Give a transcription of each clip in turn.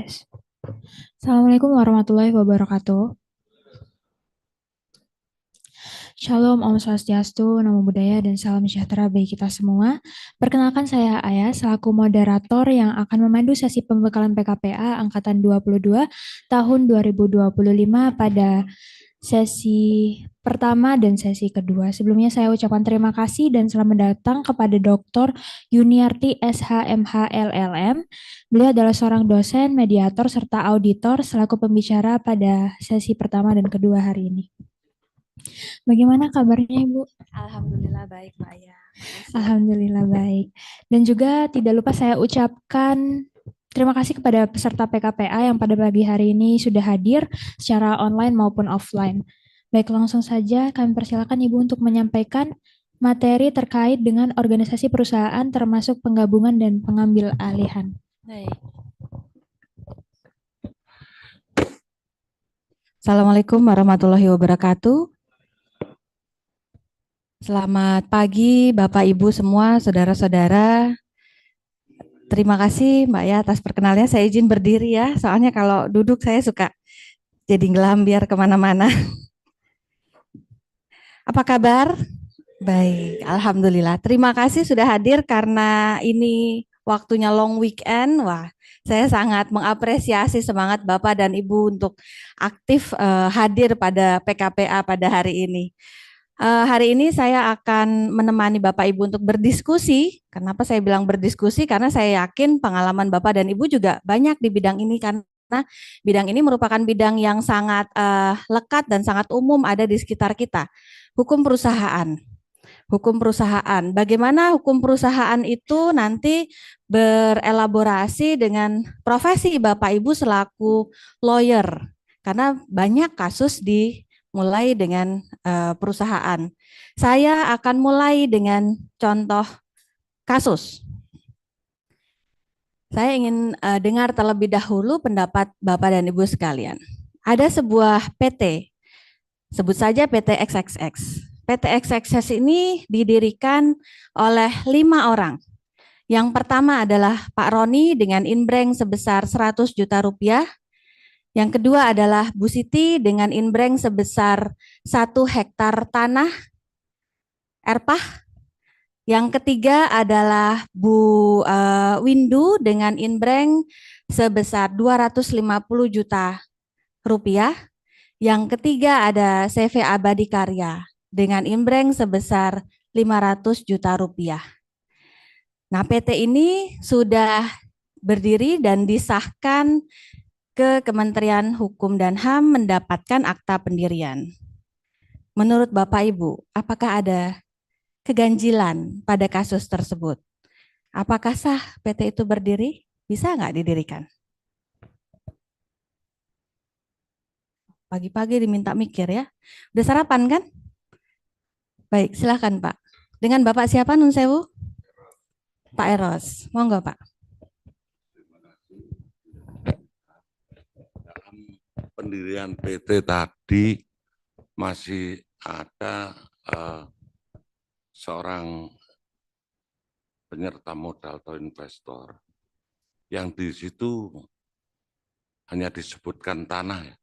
Tes. Assalamualaikum warahmatullahi wabarakatuh. Shalom, Om Swastiastu, Namo Buddhaya, dan salam sejahtera bagi kita semua. Perkenalkan saya Ayah, selaku moderator yang akan memandu sesi pembekalan PKPA Angkatan 22 tahun 2025 pada sesi pertama dan sesi kedua. Sebelumnya saya ucapkan terima kasih dan selamat datang kepada Dr. Yuniarti SHMH LLM. Beliau adalah seorang dosen, mediator, serta auditor selaku pembicara pada sesi pertama dan kedua hari ini. Bagaimana kabarnya Ibu? Alhamdulillah baik, Mbak Aya. Alhamdulillah baik. Dan juga tidak lupa saya ucapkan terima kasih kepada peserta PKPA yang pada pagi hari ini sudah hadir secara online maupun offline. Baik, langsung saja kami persilakan Ibu untuk menyampaikan materi terkait dengan organisasi perusahaan termasuk penggabungan dan pengambil alihan. Baik. Assalamualaikum warahmatullahi wabarakatuh. Selamat pagi Bapak Ibu semua, saudara-saudara. Terima kasih Mbak Ya atas perkenalnya. Saya izin berdiri ya, soalnya kalau duduk saya suka jadi ngelambiar kemana-mana. Apa kabar? Baik, Alhamdulillah. Terima kasih sudah hadir karena ini waktunya long weekend. Wah, saya sangat mengapresiasi semangat Bapak dan Ibu untuk aktif hadir pada PKPA pada hari ini. Hari ini saya akan menemani Bapak Ibu untuk berdiskusi. Kenapa saya bilang berdiskusi? Karena saya yakin pengalaman Bapak dan Ibu juga banyak di bidang ini karena bidang ini merupakan bidang yang sangat lekat dan sangat umum ada di sekitar kita. Hukum perusahaan. Hukum perusahaan. Bagaimana hukum perusahaan itu nanti berelaborasi dengan profesi Bapak Ibu selaku lawyer. Karena banyak kasus dimulai dengan perusahaan. Saya akan mulai dengan contoh kasus. Saya ingin dengar terlebih dahulu pendapat Bapak dan Ibu sekalian. Ada sebuah PT, sebut saja PT XXX. PT XXX ini didirikan oleh 5 orang. Yang pertama adalah Pak Roni dengan inbreng sebesar 100 juta rupiah. Yang kedua adalah Bu Siti dengan inbreng sebesar 1 hektar tanah erpah. Yang ketiga adalah Bu Windu dengan inbreng sebesar 250 juta rupiah. Yang ketiga ada CV Abadi Karya dengan inbreng sebesar 500 juta rupiah. Nah, PT ini sudah berdiri dan disahkan ke Kementerian Hukum dan HAM mendapatkan akta pendirian. Menurut Bapak Ibu, apakah ada keganjilan pada kasus tersebut? Apakah sah PT itu berdiri? Bisa nggak didirikan? Pagi-pagi diminta mikir ya. Udah sarapan kan? Baik, silakan Pak. Dengan Bapak siapa Nun Sewu? Pak Eros. Monggo Pak. Dalam pendirian PT tadi masih ada seorang penyerta modal atau investor yang di situ hanya disebutkan tanah ya.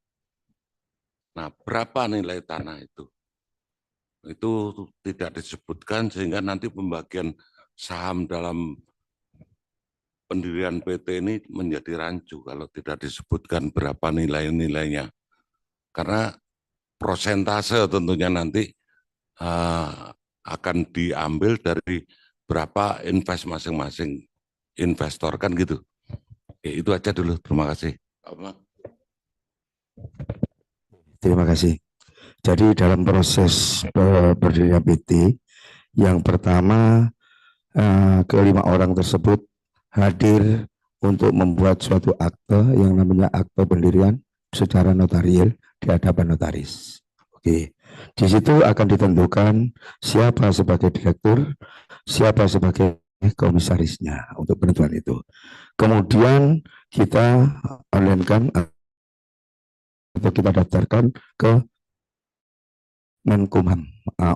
Nah, berapa nilai tanah itu? Itu tidak disebutkan sehingga nanti pembagian saham dalam pendirian PT ini menjadi rancu kalau tidak disebutkan berapa nilai-nilainya. Karena prosentase tentunya nanti akan diambil dari berapa invest masing-masing investor kan gitu. Itu aja dulu, terima kasih. Terima kasih. Jadi dalam proses berdirinya PT, yang pertama kelima orang tersebut hadir untuk membuat suatu akte yang namanya akte pendirian secara notarial di hadapan notaris. Oke, di situ akan ditentukan siapa sebagai direktur, siapa sebagai komisarisnya untuk penentuan itu. Kemudian kita online-kan atau kita daftarkan ke Menkumham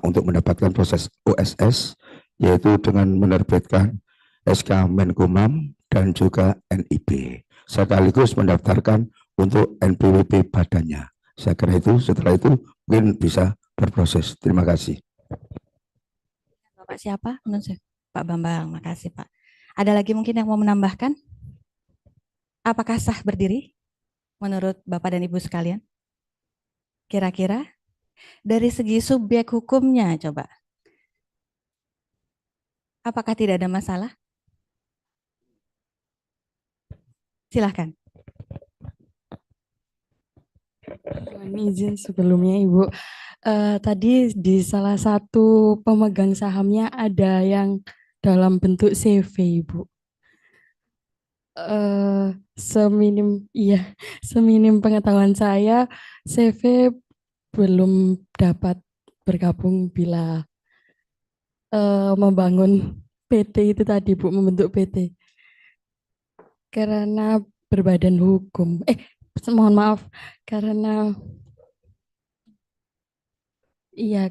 untuk mendapatkan proses OSS, yaitu dengan menerbitkan SK Menkumham dan juga NIB. Sekaligus mendaftarkan untuk NPWP badannya. Saya kira itu, setelah itu mungkin bisa berproses. Terima kasih. Bapak siapa? Pak Bambang, makasih Pak. Ada lagi mungkin yang mau menambahkan? Apakah sah berdiri menurut Bapak dan Ibu sekalian? Kira-kira dari segi subjek hukumnya coba. Apakah tidak ada masalah? Silahkan. Mohon izin sebelumnya Ibu. Tadi di salah satu pemegang sahamnya ada yang dalam bentuk CV Ibu. Seminim pengetahuan saya, CV belum dapat bergabung bila membangun PT itu tadi Bu, membentuk PT. Karena berbadan hukum. Mohon maaf, karena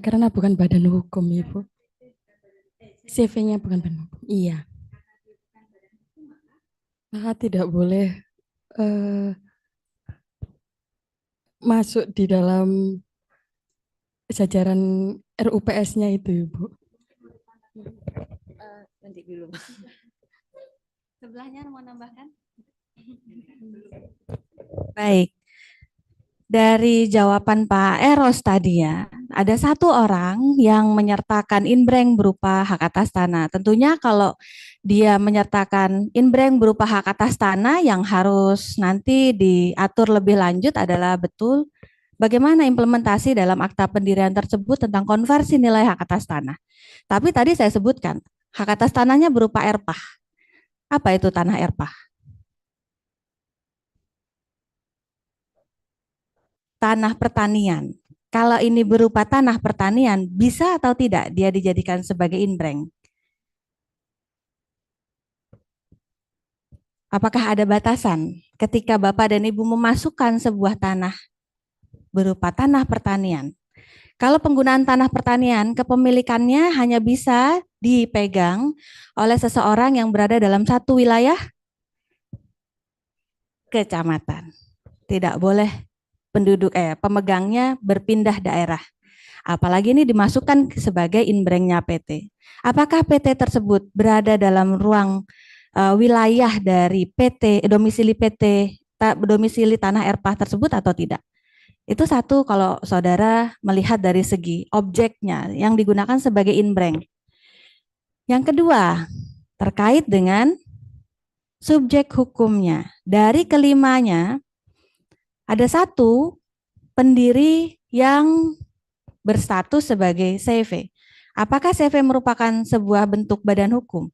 karena bukan badan hukum, Ibu. CV-nya bukan badan hukum. Iya. Maka tidak boleh masuk di dalam jajaran RUPS-nya itu, Ibu. Nanti dulu. Sebelahnya mau nambahkan? Baik. Dari jawaban Pak Eros tadi ya, ada satu orang yang menyertakan inbreng berupa hak atas tanah. Tentunya kalau dia menyertakan inbreng berupa hak atas tanah, yang harus nanti diatur lebih lanjut adalah betul bagaimana implementasi dalam akta pendirian tersebut tentang konversi nilai hak atas tanah. Tapi tadi saya sebutkan, hak atas tanahnya berupa erpah. Apa itu tanah erpah? Tanah pertanian. Kalau ini berupa tanah pertanian, bisa atau tidak dia dijadikan sebagai inbreng? Apakah ada batasan ketika Bapak dan Ibu memasukkan sebuah tanah berupa tanah pertanian? Kalau penggunaan tanah pertanian, kepemilikannya hanya bisa dipegang oleh seseorang yang berada dalam satu wilayah kecamatan. Tidak boleh pemegangnya berpindah daerah. Apalagi ini dimasukkan sebagai inbrengnya PT. Apakah PT tersebut berada dalam ruang wilayah dari PT, domisili tanah erpah tersebut atau tidak? Itu satu kalau saudara melihat dari segi objeknya yang digunakan sebagai inbreng. Yang kedua, terkait dengan subjek hukumnya. Dari kelimanya, ada satu pendiri yang berstatus sebagai CV. Apakah CV merupakan sebuah bentuk badan hukum?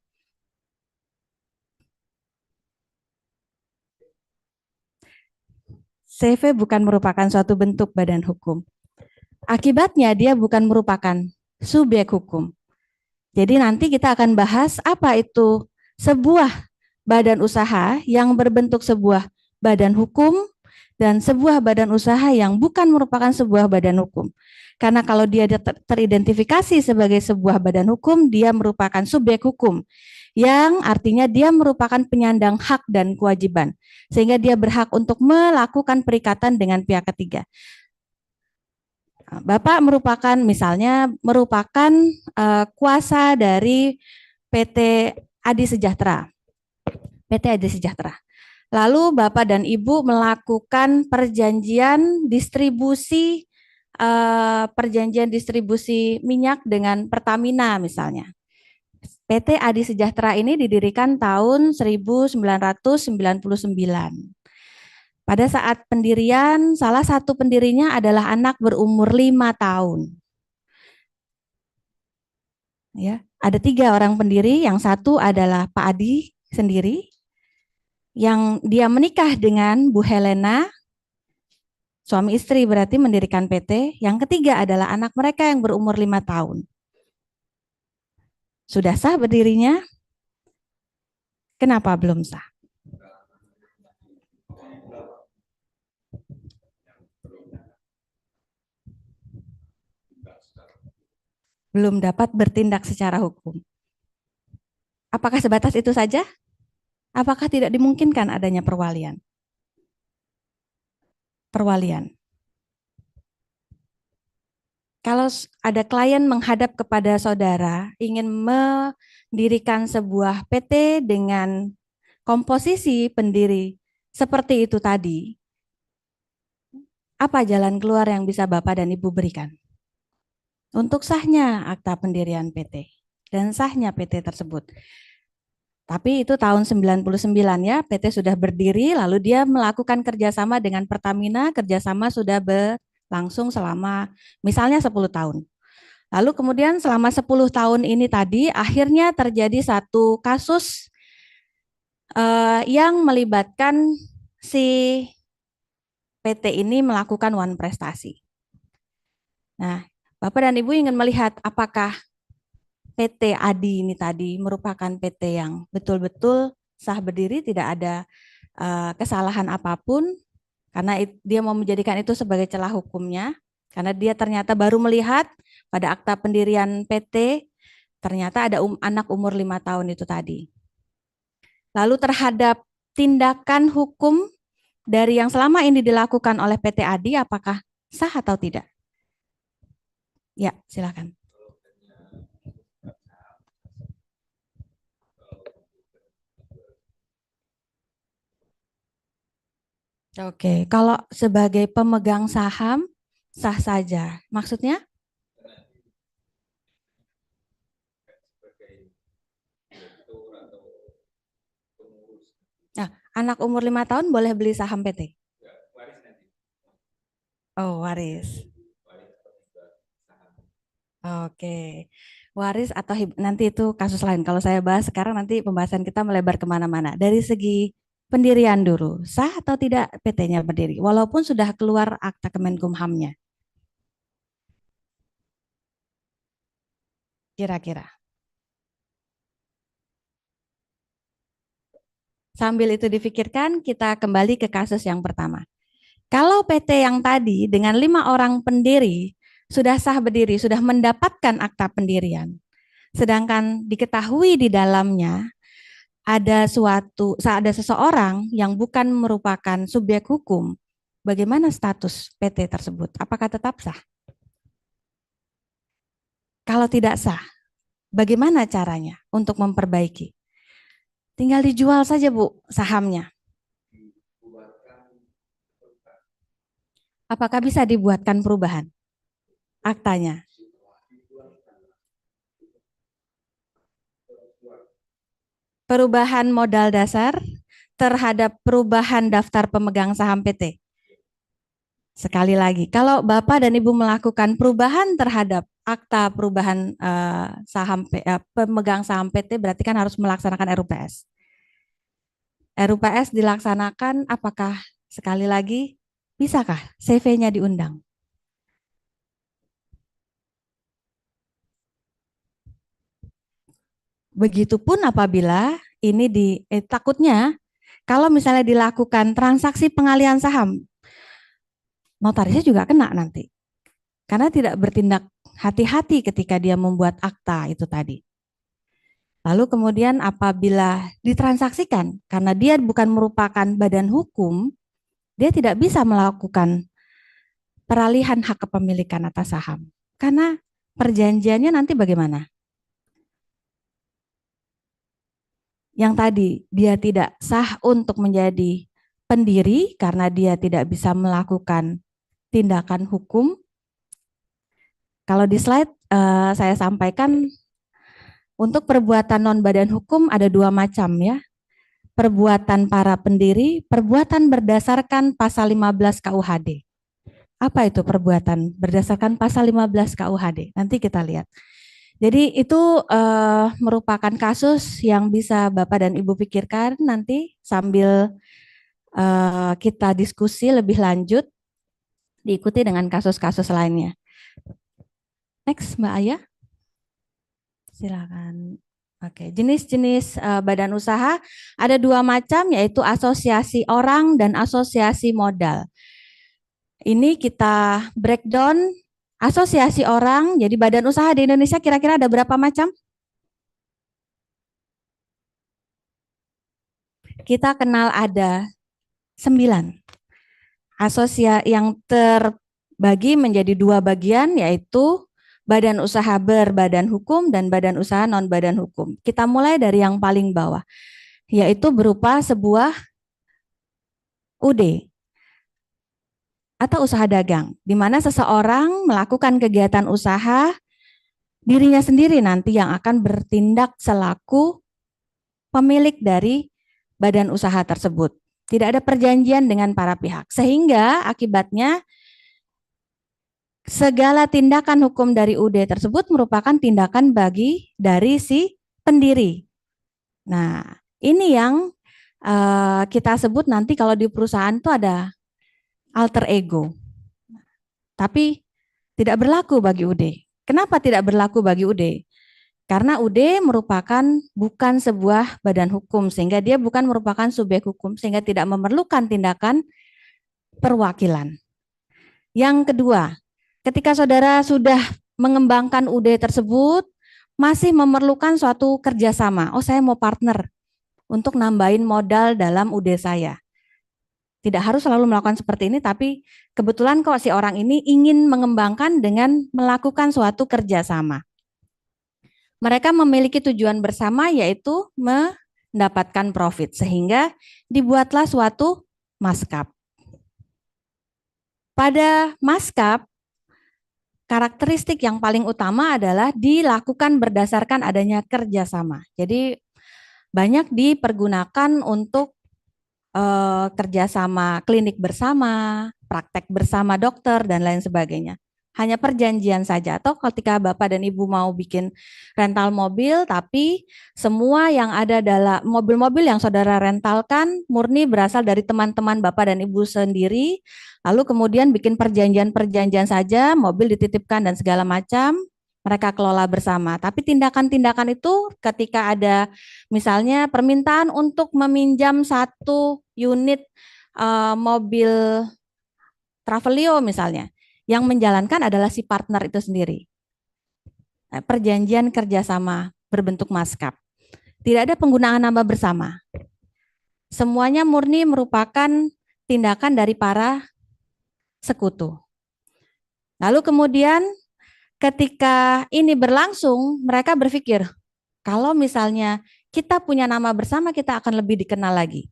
CV bukan merupakan suatu bentuk badan hukum. Akibatnya dia bukan merupakan subjek hukum. Jadi nanti kita akan bahas apa itu sebuah badan usaha yang berbentuk sebuah badan hukum dan sebuah badan usaha yang bukan merupakan sebuah badan hukum. Karena kalau dia teridentifikasi sebagai sebuah badan hukum, dia merupakan subjek hukum, yang artinya dia merupakan penyandang hak dan kewajiban, sehingga dia berhak untuk melakukan perikatan dengan pihak ketiga. Bapak merupakan kuasa dari PT Adi Sejahtera. PT Adi Sejahtera. Lalu Bapak dan Ibu melakukan perjanjian distribusi minyak dengan Pertamina misalnya. PT Adi Sejahtera ini didirikan tahun 1999. Pada saat pendirian, salah satu pendirinya adalah anak berumur 5 tahun. Ya, ada 3 orang pendiri, yang satu adalah Pak Adi sendiri, yang dia menikah dengan Bu Helena, suami istri berarti mendirikan PT. Yang ketiga adalah anak mereka yang berumur 5 tahun. Sudah sah berdirinya? Kenapa belum sah? Belum dapat bertindak secara hukum. Apakah sebatas itu saja? Apakah tidak dimungkinkan adanya perwalian? Perwalian. Kalau ada klien menghadap kepada saudara, ingin mendirikan sebuah PT dengan komposisi pendiri seperti itu tadi, apa jalan keluar yang bisa Bapak dan Ibu berikan? Untuk sahnya akta pendirian PT dan sahnya PT tersebut. Tapi itu tahun 99 ya, PT sudah berdiri, lalu dia melakukan kerjasama dengan Pertamina, kerjasama sudah berlangsung selama misalnya 10 tahun. Lalu kemudian selama 10 tahun ini tadi, akhirnya terjadi satu kasus yang melibatkan si PT ini melakukan one prestasi. Nah, Bapak dan Ibu ingin melihat apakah PT Adi ini tadi merupakan PT yang betul-betul sah berdiri, tidak ada kesalahan apapun, karena dia mau menjadikan itu sebagai celah hukumnya, karena dia ternyata baru melihat pada akta pendirian PT, ternyata ada anak umur 5 tahun itu tadi. Lalu terhadap tindakan hukum dari yang selama ini dilakukan oleh PT Adi, apakah sah atau tidak? Ya, silakan. Oke, kalau sebagai pemegang saham sah saja. Maksudnya? Nah, anak umur 5 tahun boleh beli saham PT? Oh, waris. Oke, waris atau nanti itu kasus lain. Kalau saya bahas sekarang nanti pembahasan kita melebar kemana-mana. Dari segi pendirian dulu, sah atau tidak PT-nya berdiri, walaupun sudah keluar akta Kemenkumhamnya. Kira-kira. Sambil itu difikirkan, kita kembali ke kasus yang pertama. Kalau PT yang tadi dengan 5 orang pendiri sudah sah berdiri, sudah mendapatkan akta pendirian, sedangkan diketahui di dalamnya ada seseorang yang bukan merupakan subjek hukum, bagaimana status PT tersebut? Apakah tetap sah? Kalau tidak sah, bagaimana caranya untuk memperbaiki? Tinggal dijual saja, Bu, sahamnya. Apakah bisa dibuatkan perubahan aktanya? Perubahan modal dasar terhadap perubahan daftar pemegang saham PT. Sekali lagi, kalau Bapak dan Ibu melakukan perubahan terhadap akta perubahan pemegang saham PT, berarti kan harus melaksanakan RUPS. RUPS dilaksanakan, apakah sekali lagi bisakah CV-nya diundang? Begitupun apabila ini takutnya kalau misalnya dilakukan transaksi pengalihan saham, notarisnya juga kena nanti. Karena tidak bertindak hati-hati ketika dia membuat akta itu tadi. Lalu kemudian apabila ditransaksikan, karena dia bukan merupakan badan hukum, dia tidak bisa melakukan peralihan hak kepemilikan atas saham. Karena perjanjiannya nanti bagaimana? Yang tadi dia tidak sah untuk menjadi pendiri karena dia tidak bisa melakukan tindakan hukum. Kalau di slide saya sampaikan untuk perbuatan non badan hukum ada 2 macam ya. Perbuatan para pendiri, perbuatan berdasarkan pasal 15 KUHD. Apa itu perbuatan berdasarkan pasal 15 KUHD? Nanti kita lihat. Jadi itu merupakan kasus yang bisa Bapak dan Ibu pikirkan nanti sambil kita diskusi lebih lanjut, diikuti dengan kasus-kasus lainnya. Next, Mbak Aya. Silakan. Oke, jenis-jenis badan usaha ada 2 macam, yaitu asosiasi orang dan asosiasi modal. Ini kita breakdown asosiasi orang. Jadi badan usaha di Indonesia kira-kira ada berapa macam? kita kenal ada 9 yang terbagi menjadi 2 bagian, yaitu badan usaha berbadan hukum dan badan usaha non badan hukum. Kita mulai dari yang paling bawah, yaitu berupa sebuah UD atau usaha dagang, di mana seseorang melakukan kegiatan usaha, dirinya sendiri nanti yang akan bertindak selaku pemilik dari badan usaha tersebut. Tidak ada perjanjian dengan para pihak, sehingga akibatnya segala tindakan hukum dari UD tersebut merupakan tindakan dari si pendiri. Nah, ini yang kita sebut nanti kalau di perusahaan itu ada alter ego. Tapi tidak berlaku bagi UD. Kenapa tidak berlaku bagi UD? Karena UD merupakan bukan sebuah badan hukum, sehingga dia bukan merupakan subjek hukum, sehingga tidak memerlukan tindakan perwakilan. Yang kedua, ketika saudara sudah mengembangkan UD tersebut, masih memerlukan suatu kerjasama. Oh, saya mau partner untuk nambahin modal dalam UD saya. Tidak harus selalu melakukan seperti ini, tapi kebetulan kok si orang ini ingin mengembangkan dengan melakukan suatu kerjasama. Mereka memiliki tujuan bersama, yaitu mendapatkan profit, sehingga dibuatlah suatu maskap. Pada maskap, karakteristik yang paling utama adalah dilakukan berdasarkan adanya kerjasama. Jadi banyak dipergunakan untuk kerjasama klinik bersama, praktek bersama dokter, dan lain sebagainya. Hanya perjanjian saja, atau ketika Bapak dan Ibu mau bikin rental mobil, tapi semua yang ada dalam mobil-mobil yang saudara rentalkan murni berasal dari teman-teman Bapak dan Ibu sendiri, lalu kemudian bikin perjanjian-perjanjian saja, mobil dititipkan dan segala macam, mereka kelola bersama. Tapi tindakan-tindakan itu ketika ada misalnya permintaan untuk meminjam 1 unit mobil Travelio misalnya, yang menjalankan adalah si partner itu sendiri. Perjanjian kerjasama berbentuk maskap. Tidak ada penggunaan nama bersama. Semuanya murni merupakan tindakan dari para sekutu. Lalu kemudian ketika ini berlangsung, mereka berpikir, kalau misalnya kita punya nama bersama, kita akan lebih dikenal lagi.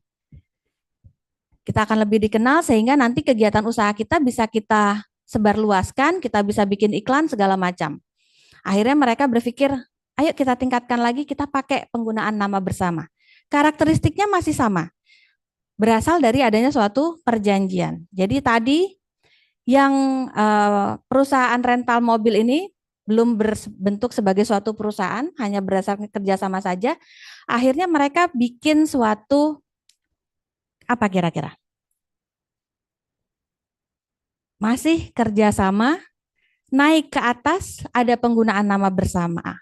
Kita akan lebih dikenal sehingga nanti kegiatan usaha kita bisa kita sebarluaskan, kita bisa bikin iklan segala macam. Akhirnya mereka berpikir, ayo kita tingkatkan lagi, kita pakai penggunaan nama bersama. Karakteristiknya masih sama, berasal dari adanya suatu perjanjian. Jadi tadi yang perusahaan rental mobil ini belum berbentuk sebagai suatu perusahaan, hanya berdasarkan kerjasama saja. Akhirnya mereka bikin suatu, apa kira-kira? Masih kerjasama, naik ke atas ada penggunaan nama bersama.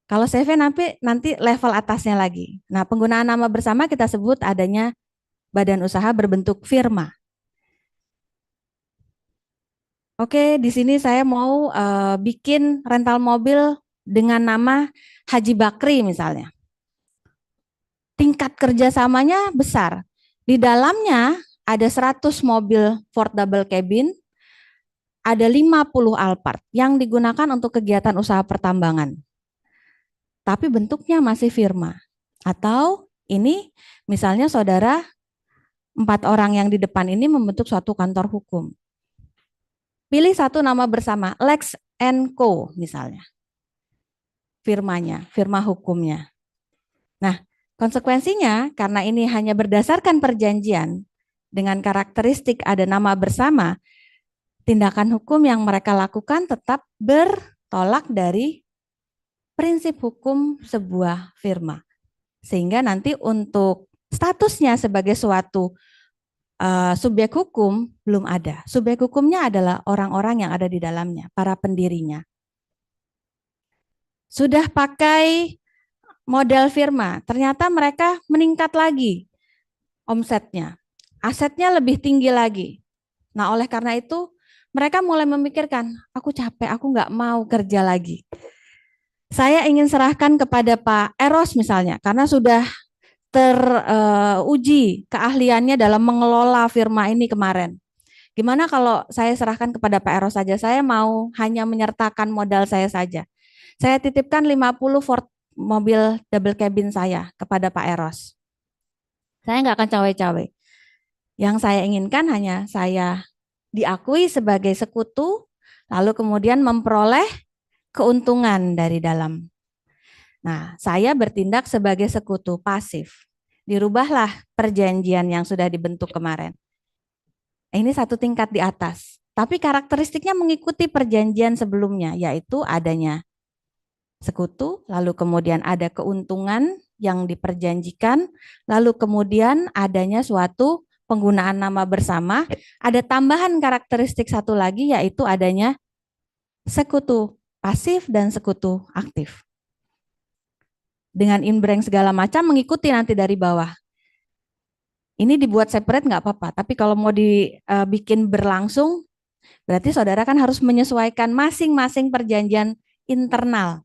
Kalau CV nanti level atasnya lagi. Nah, penggunaan nama bersama kita sebut adanya badan usaha berbentuk firma. Oke, di sini saya mau bikin rental mobil dengan nama Haji Bakri misalnya. Tingkat kerjasamanya besar. Di dalamnya ada 100 mobil Ford double cabin, ada 50 Alphard yang digunakan untuk kegiatan usaha pertambangan. Tapi bentuknya masih firma. Atau ini misalnya saudara 4 orang yang di depan ini membentuk suatu kantor hukum. Pilih satu nama bersama, Lex & Co misalnya. Firmanya, firma hukumnya. Nah, konsekuensinya karena ini hanya berdasarkan perjanjian dengan karakteristik ada nama bersama, tindakan hukum yang mereka lakukan tetap bertolak dari prinsip hukum sebuah firma. Sehingga nanti untuk statusnya sebagai suatu subjek hukum belum ada. Subjek hukumnya adalah orang-orang yang ada di dalamnya, para pendirinya. Sudah pakai modal firma, ternyata mereka meningkat lagi omsetnya, asetnya lebih tinggi lagi. Nah, oleh karena itu mereka mulai memikirkan, aku capek, aku nggak mau kerja lagi. Saya ingin serahkan kepada Pak Eros misalnya, karena sudah teruji keahliannya dalam mengelola firma ini kemarin. Gimana kalau saya serahkan kepada Pak Eros saja? Saya mau hanya menyertakan modal saya saja. Saya titipkan 50 Ford mobil double cabin saya kepada Pak Eros. Saya nggak akan cawe-cawe. Yang saya inginkan hanya saya diakui sebagai sekutu, lalu kemudian memperoleh keuntungan dari dalam. Nah, saya bertindak sebagai sekutu pasif. Dirubahlah perjanjian yang sudah dibentuk kemarin. Ini satu tingkat di atas. Tapi karakteristiknya mengikuti perjanjian sebelumnya, yaitu adanya sekutu, lalu kemudian ada keuntungan yang diperjanjikan, lalu kemudian adanya suatu penggunaan nama bersama, ada tambahan karakteristik satu lagi yaitu adanya sekutu pasif dan sekutu aktif. Dengan in-branch segala macam mengikuti nanti dari bawah. Ini dibuat separate nggak apa-apa, tapi kalau mau dibikin berlangsung, berarti saudara kan harus menyesuaikan masing-masing perjanjian internal.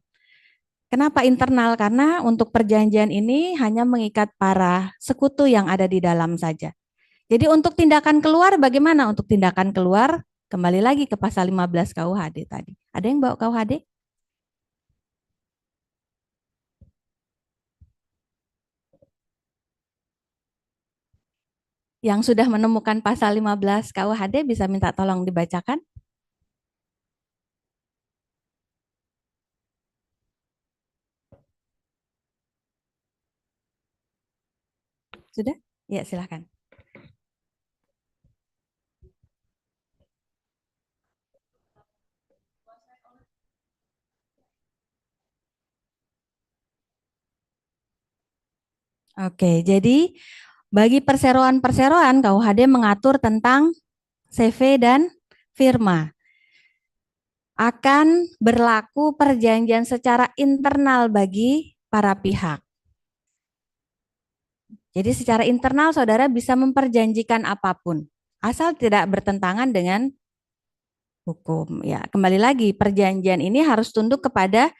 Kenapa internal? Karena untuk perjanjian ini hanya mengikat para sekutu yang ada di dalam saja. Jadi untuk tindakan keluar bagaimana? Untuk tindakan keluar kembali lagi ke pasal 15 KUHD tadi. Ada yang bawa KUHD? Yang sudah menemukan pasal 15 KUHD bisa minta tolong dibacakan? Sudah? Ya, silakan. Oke, jadi bagi perseroan-perseroan KUHD mengatur tentang CV dan firma. Akan berlaku perjanjian secara internal bagi para pihak. Jadi secara internal saudara bisa memperjanjikan apapun, asal tidak bertentangan dengan hukum. Ya, kembali lagi perjanjian ini harus tunduk kepada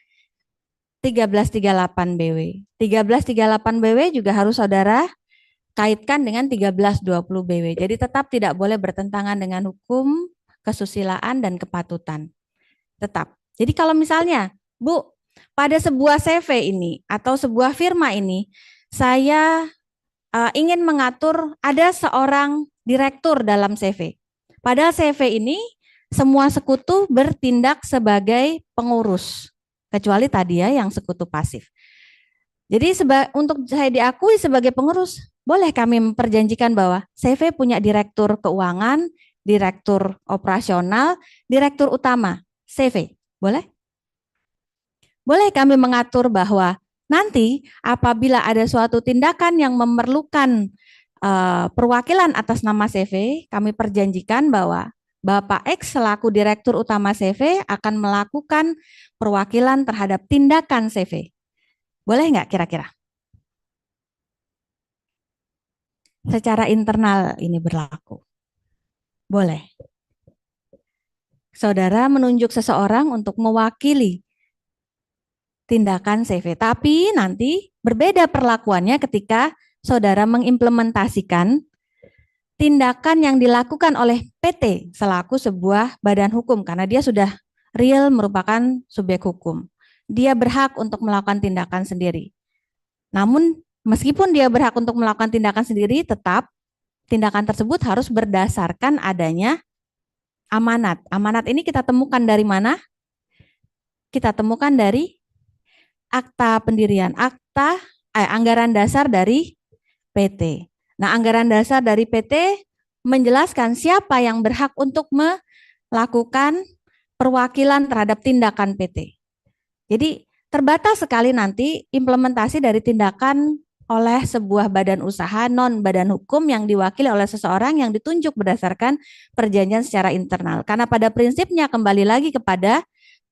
1338 BW. 1338 BW juga harus saudara kaitkan dengan 1320 BW. Jadi tetap tidak boleh bertentangan dengan hukum kesusilaan dan kepatutan. Tetap. Jadi kalau misalnya, Bu, pada sebuah CV ini atau sebuah firma ini, saya ingin mengatur ada seorang direktur dalam CV. Padahal CV ini semua sekutu bertindak sebagai pengurus, kecuali tadi ya yang sekutu pasif. Jadi untuk saya diakui sebagai pengurus, boleh kami memperjanjikan bahwa CV punya direktur keuangan, direktur operasional, direktur utama, CV. Boleh? Boleh kami mengatur bahwa nanti apabila ada suatu tindakan yang memerlukan perwakilan atas nama CV, kami perjanjikan bahwa Bapak X selaku Direktur Utama CV akan melakukan perwakilan terhadap tindakan CV. Boleh nggak kira-kira? Secara internal ini berlaku. Boleh. Saudara menunjuk seseorang untuk mewakili tindakan CV. Tapi nanti berbeda perlakuannya ketika saudara mengimplementasikan tindakan yang dilakukan oleh PT selaku sebuah badan hukum karena dia sudah real merupakan subjek hukum. Dia berhak untuk melakukan tindakan sendiri. Namun meskipun dia berhak untuk melakukan tindakan sendiri, tetap tindakan tersebut harus berdasarkan adanya amanat. Amanat ini kita temukan dari mana? Kita temukan dari akta pendirian, anggaran dasar dari PT. Nah, anggaran dasar dari PT menjelaskan siapa yang berhak untuk melakukan perwakilan terhadap tindakan PT. Jadi terbatas sekali nanti implementasi dari tindakan oleh sebuah badan usaha non badan hukum yang diwakili oleh seseorang yang ditunjuk berdasarkan perjanjian secara internal. Karena pada prinsipnya kembali lagi kepada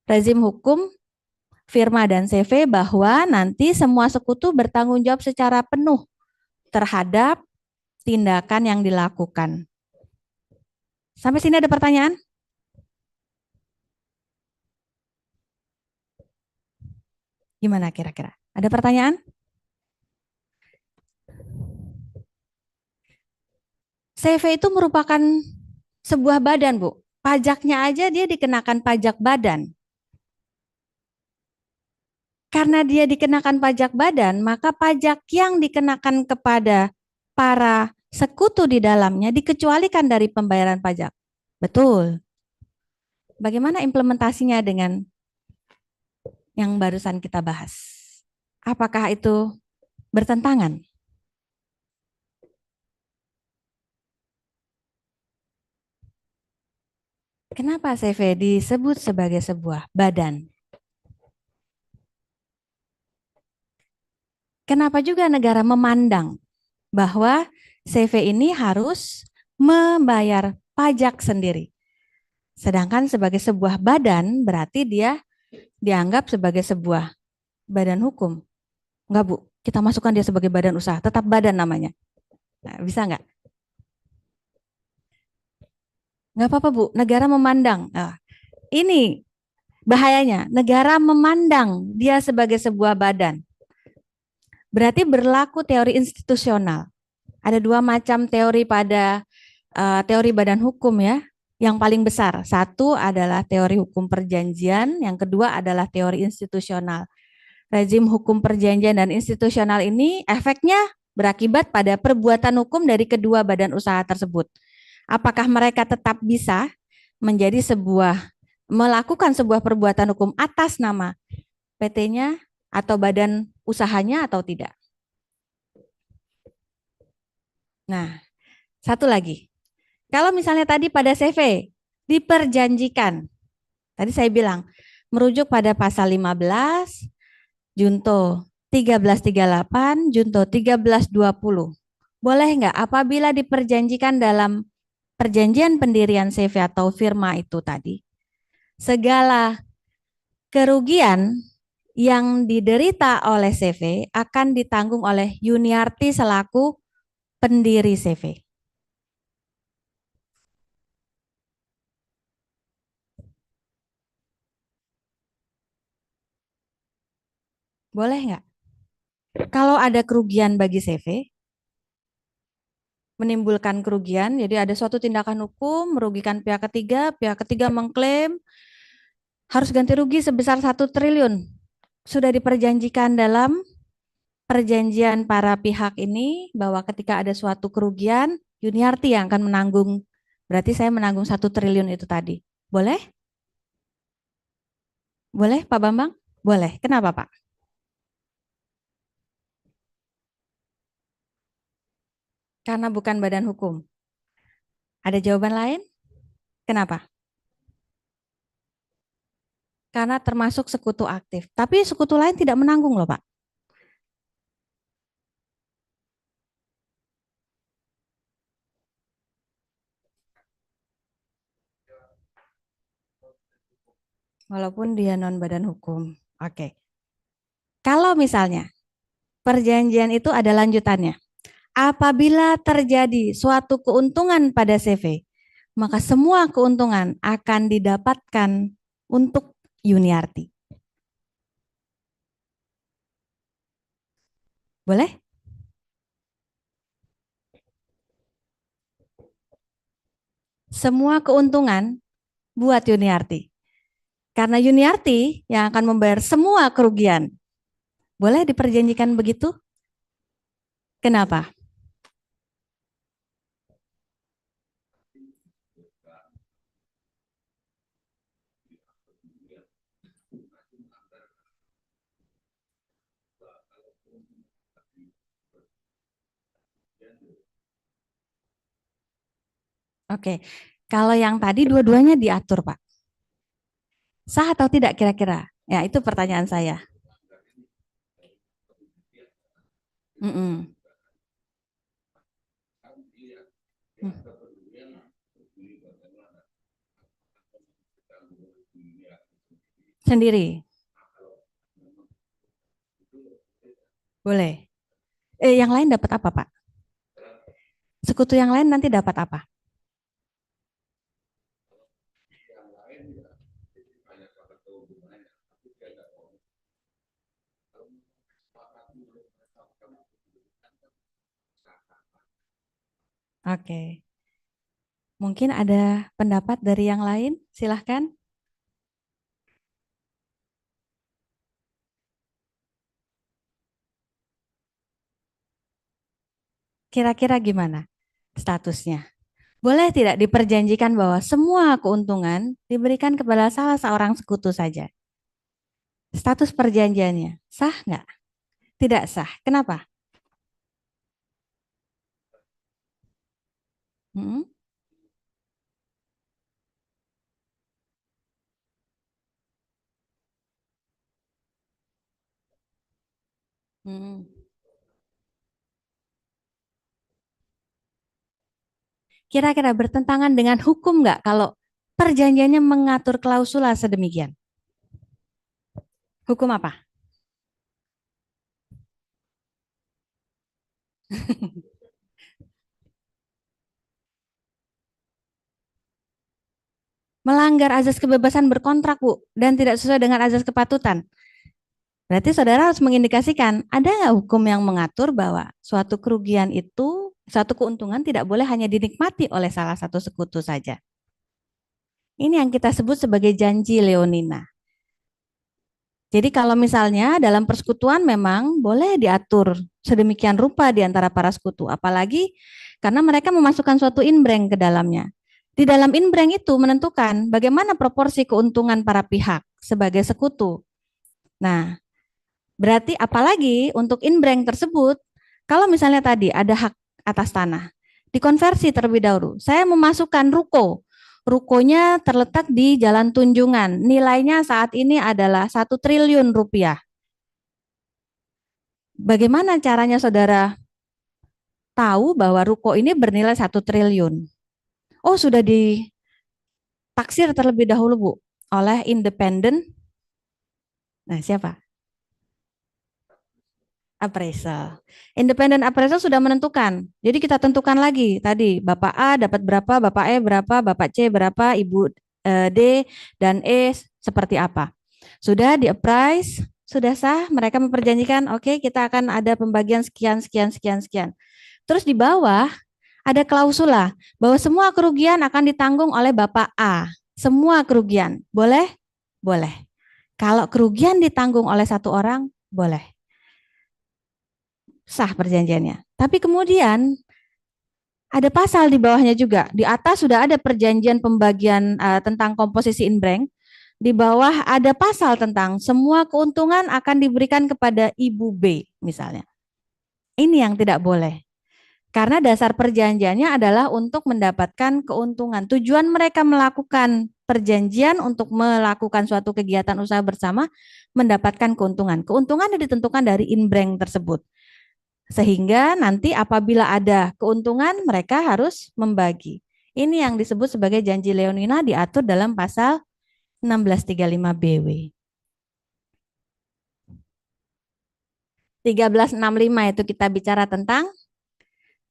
rezim hukum firma dan CV bahwa nanti semua sekutu bertanggung jawab secara penuh terhadap tindakan yang dilakukan. Sampai sini ada pertanyaan? Gimana kira-kira? Ada pertanyaan? CV itu merupakan sebuah badan, Bu. Pajaknya aja dia dikenakan pajak badan. Karena dia dikenakan pajak badan, maka pajak yang dikenakan kepada para sekutu di dalamnya dikecualikan dari pembayaran pajak. Betul. Bagaimana implementasinya dengan yang barusan kita bahas? Apakah itu bertentangan? Kenapa CV disebut sebagai sebuah badan? Kenapa juga negara memandang bahwa CV ini harus membayar pajak sendiri? Sedangkan sebagai sebuah badan berarti dia dianggap sebagai sebuah badan hukum. Enggak, Bu, kita masukkan dia sebagai badan usaha, tetap badan namanya. Nah, bisa enggak? Enggak apa-apa, Bu, negara memandang. Nah, ini bahayanya, negara memandang dia sebagai sebuah badan. Berarti berlaku teori institusional. Ada dua macam teori pada teori badan hukum ya. Yang paling besar, satu adalah teori hukum perjanjian, yang kedua adalah teori institusional. Rezim hukum perjanjian dan institusional ini efeknya berakibat pada perbuatan hukum dari kedua badan usaha tersebut. Apakah mereka tetap bisa melakukan sebuah perbuatan hukum atas nama PT-nya atau badan usahanya atau tidak? Nah, satu lagi. Kalau misalnya tadi pada CV diperjanjikan, tadi saya bilang merujuk pada pasal 15, Junto 1338, Junto 1320. Boleh nggak apabila diperjanjikan dalam perjanjian pendirian CV atau firma itu tadi, segala kerugian yang diderita oleh CV akan ditanggung oleh Yuniarti selaku pendiri CV. Boleh nggak? Kalau ada kerugian bagi CV, menimbulkan kerugian, jadi ada suatu tindakan hukum merugikan pihak ketiga mengklaim harus ganti rugi sebesar 1 triliun. Sudah diperjanjikan dalam perjanjian para pihak ini bahwa ketika ada suatu kerugian, Yuniarti yang akan menanggung. Berarti saya menanggung 1 triliun itu tadi. Boleh? Boleh Pak Bambang? Boleh. Kenapa Pak? Karena bukan badan hukum. Ada jawaban lain? Kenapa? Karena termasuk sekutu aktif. Tapi sekutu lain tidak menanggung loh Pak. Walaupun dia non badan hukum. Oke. Kalau misalnya perjanjian itu ada lanjutannya. Apabila terjadi suatu keuntungan pada CV, maka semua keuntungan akan didapatkan untuk Yuniarti. Boleh? Semua keuntungan buat Yuniarti. Karena Yuniarti yang akan membayar semua kerugian. Boleh diperjanjikan begitu? Kenapa? Oke, kalau yang tadi dua-duanya diatur, Pak. Sah atau tidak kira-kira? Ya, itu pertanyaan saya. Mm-mm. Sendiri. Boleh. Yang lain dapat apa, Pak? Sekutu yang lain nanti dapat apa? Oke. Mungkin ada pendapat dari yang lain? Silahkan. Kira-kira gimana statusnya? Boleh tidak diperjanjikan bahwa semua keuntungan diberikan kepada salah seorang sekutu saja? Status perjanjiannya sah nggak? Tidak sah. Kenapa? Hmm? Hmm. Kira-kira bertentangan dengan hukum nggak kalau perjanjiannya mengatur klausula sedemikian? Hukum apa? Melanggar azas kebebasan berkontrak, Bu, dan tidak sesuai dengan azas kepatutan. Berarti saudara harus mengindikasikan, ada nggak hukum yang mengatur bahwa suatu kerugian itu, suatu keuntungan tidak boleh hanya dinikmati oleh salah satu sekutu saja. Ini yang kita sebut sebagai janji leonina. Jadi kalau misalnya dalam persekutuan memang boleh diatur sedemikian rupa di antara para sekutu, apalagi karena mereka memasukkan suatu inbreng ke dalamnya. Di dalam inbreng itu menentukan bagaimana proporsi keuntungan para pihak sebagai sekutu. Nah, berarti apalagi untuk inbreng tersebut, kalau misalnya tadi ada hak atas tanah, dikonversi terlebih dahulu. Saya memasukkan ruko. Rukonya terletak di Jalan Tunjungan. Nilainya saat ini adalah 1 triliun rupiah. Bagaimana caranya saudara tahu bahwa ruko ini bernilai 1 triliun? Oh, sudah ditaksir terlebih dahulu, Bu, oleh independen. Nah, siapa? Appraisal. Independent appraisal sudah menentukan. Jadi kita tentukan lagi tadi Bapak A dapat berapa, Bapak E berapa, Bapak C berapa, Ibu D dan E seperti apa. Sudah di appraise, sudah sah, mereka memperjanjikan oke, kita akan ada pembagian sekian sekian sekian sekian. Terus di bawah ada klausula bahwa semua kerugian akan ditanggung oleh Bapak A. Semua kerugian. Boleh? Boleh. Kalau kerugian ditanggung oleh satu orang, boleh. Sah perjanjiannya. Tapi kemudian ada pasal di bawahnya juga. Di atas sudah ada perjanjian pembagian tentang komposisi inbreng. Di bawah ada pasal tentang semua keuntungan akan diberikan kepada Ibu B misalnya. Ini yang tidak boleh. Karena dasar perjanjiannya adalah untuk mendapatkan keuntungan. Tujuan mereka melakukan perjanjian untuk melakukan suatu kegiatan usaha bersama mendapatkan keuntungan. Keuntungan yang ditentukan dari inbreng tersebut. Sehingga nanti apabila ada keuntungan mereka harus membagi. Ini yang disebut sebagai janji leonina diatur dalam pasal 1635 BW. 1365 itu kita bicara tentang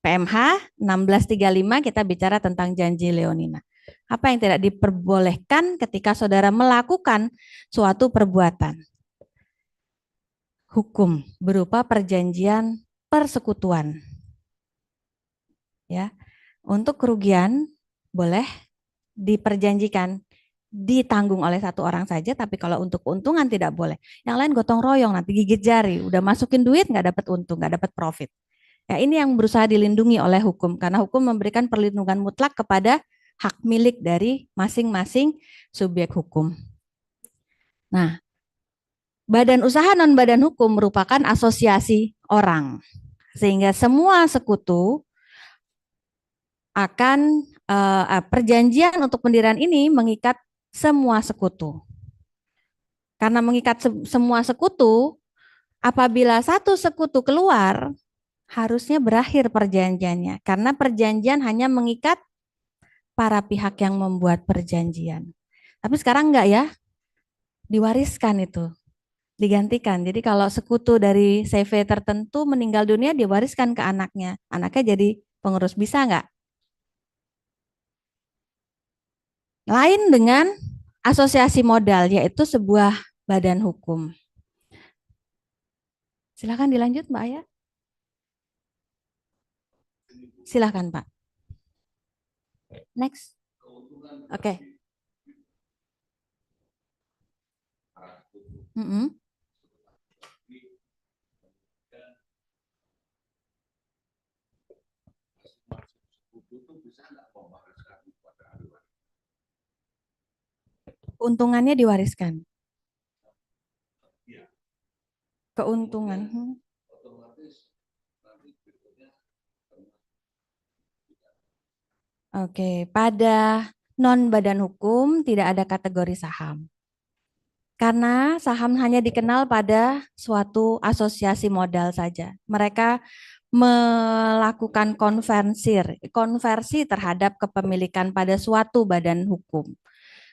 PMH, 1635 kita bicara tentang janji leonina. Apa yang tidak diperbolehkan ketika saudara melakukan suatu perbuatan hukum berupa perjanjian persekutuan. Ya. Untuk kerugian boleh diperjanjikan ditanggung oleh satu orang saja, tapi kalau untuk keuntungan tidak boleh. Yang lain gotong royong nanti gigit jari, udah masukin duit nggak dapat untung, nggak dapat profit. Ya, ini yang berusaha dilindungi oleh hukum karena hukum memberikan perlindungan mutlak kepada hak milik dari masing-masing subjek hukum. Nah, badan usaha non badan hukum merupakan asosiasi orang. Sehingga semua sekutu akan perjanjian untuk pendirian ini mengikat semua sekutu. Karena mengikat semua sekutu, apabila satu sekutu keluar, harusnya berakhir perjanjiannya. Karena perjanjian hanya mengikat para pihak yang membuat perjanjian. Tapi sekarang enggak ya, diwariskan itu, digantikan. Jadi kalau sekutu dari CV tertentu meninggal dunia, diwariskan ke anaknya. Anaknya jadi pengurus, bisa enggak? Lain dengan asosiasi modal, yaitu sebuah badan hukum. Silakan dilanjut Mbak Aya. Silakan Pak. Next. Oke. Mm-mm. Keuntungannya diwariskan. Keuntungan. Oke, pada non badan hukum tidak ada kategori saham. Karena saham hanya dikenal pada suatu asosiasi modal saja. Mereka melakukan konversi terhadap kepemilikan pada suatu badan hukum.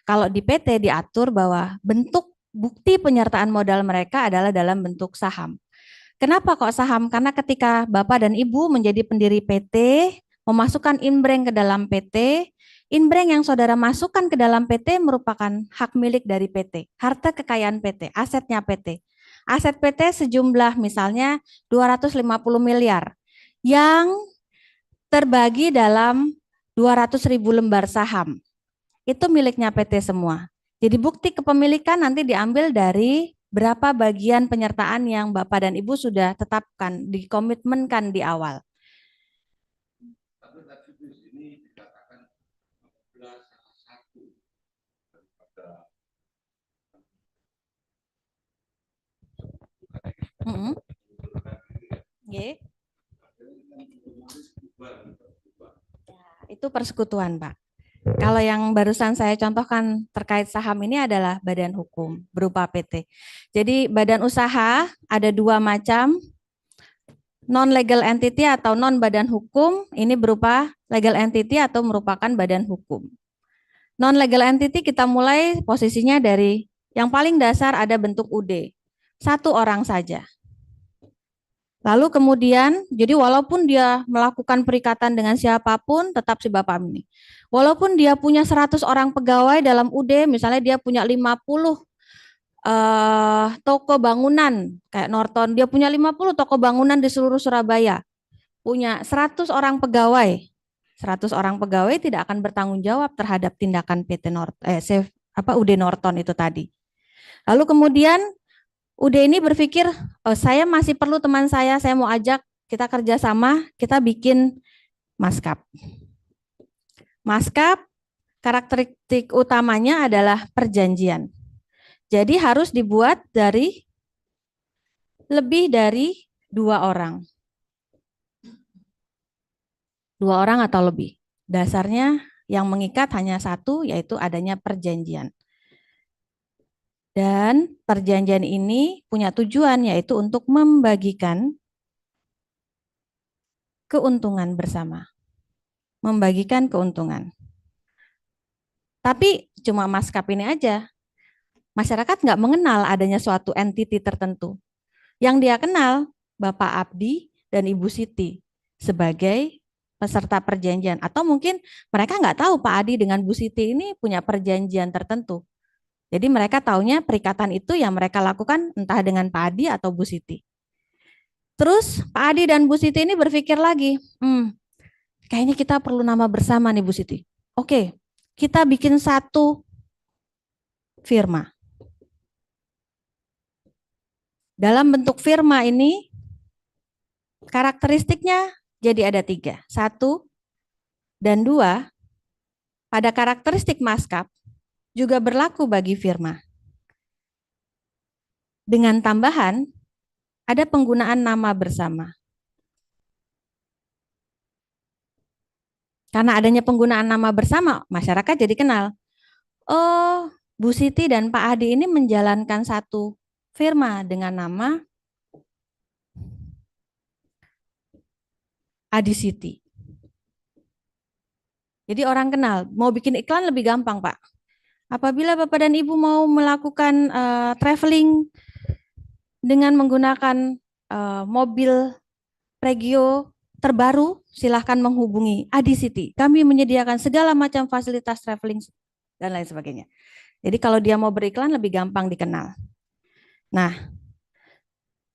Kalau di PT diatur bahwa bentuk bukti penyertaan modal mereka adalah dalam bentuk saham. Kenapa kok saham? Karena ketika Bapak dan Ibu menjadi pendiri PT, memasukkan inbreng ke dalam PT, inbreng yang saudara masukkan ke dalam PT merupakan hak milik dari PT, harta kekayaan PT, asetnya PT. Aset PT sejumlah misalnya 250 miliar yang terbagi dalam 200.000 lembar saham. Itu miliknya PT semua. Jadi bukti kepemilikan nanti diambil dari berapa bagian penyertaan yang Bapak dan Ibu sudah tetapkan, dikomitmenkan di awal. Itu persekutuan, Pak. Kalau yang barusan saya contohkan terkait saham ini adalah badan hukum berupa PT. Jadi badan usaha ada dua macam, non-legal entity atau non-badan hukum, ini berupa legal entity atau merupakan badan hukum. Non-legal entity kita mulai posisinya dari yang paling dasar ada bentuk UD, satu orang saja. Lalu kemudian, jadi walaupun dia melakukan perikatan dengan siapapun, tetap si Bapak ini. Walaupun dia punya 100 orang pegawai dalam UD, misalnya dia punya 50 toko bangunan, kayak Norton, dia punya 50 toko bangunan di seluruh Surabaya. Punya 100 orang pegawai. 100 orang pegawai tidak akan bertanggung jawab terhadap tindakan PT UD Norton itu tadi. Lalu kemudian UD ini berpikir, oh, saya masih perlu teman saya mau ajak kita kerjasama, kita bikin maskap. Maskap, karakteristik utamanya adalah perjanjian. Jadi harus dibuat dari lebih dari 2 orang. 2 orang atau lebih. Dasarnya yang mengikat hanya satu, yaitu adanya perjanjian. Dan perjanjian ini punya tujuan yaitu untuk membagikan keuntungan bersama. Membagikan keuntungan. Tapi cuma maskap ini aja. Masyarakat nggak mengenal adanya suatu entiti tertentu. Yang dia kenal Bapak Abdi dan Ibu Siti sebagai peserta perjanjian. Atau mungkin mereka nggak tahu Pak Adi dengan Bu Siti ini punya perjanjian tertentu. Jadi mereka taunya perikatan itu yang mereka lakukan entah dengan Pak Adi atau Bu Siti. Terus Pak Adi dan Bu Siti ini berpikir lagi, kayaknya kita perlu nama bersama nih Bu Siti. Oke, kita bikin satu firma. Dalam bentuk firma ini, karakteristiknya jadi ada 3. 1 dan 2, pada karakteristik maskap, juga berlaku bagi firma. Dengan tambahan, ada penggunaan nama bersama. Karena adanya penggunaan nama bersama, masyarakat jadi kenal. Oh, Bu Siti dan Pak Adi ini menjalankan satu firma dengan nama Adi Siti. Jadi orang kenal, mau bikin iklan lebih gampang, Pak. Apabila Bapak dan Ibu mau melakukan traveling dengan menggunakan mobil Pregio terbaru, silahkan menghubungi Adi Siti. Kami menyediakan segala macam fasilitas traveling dan lain sebagainya. Jadi kalau dia mau beriklan lebih gampang dikenal. Nah,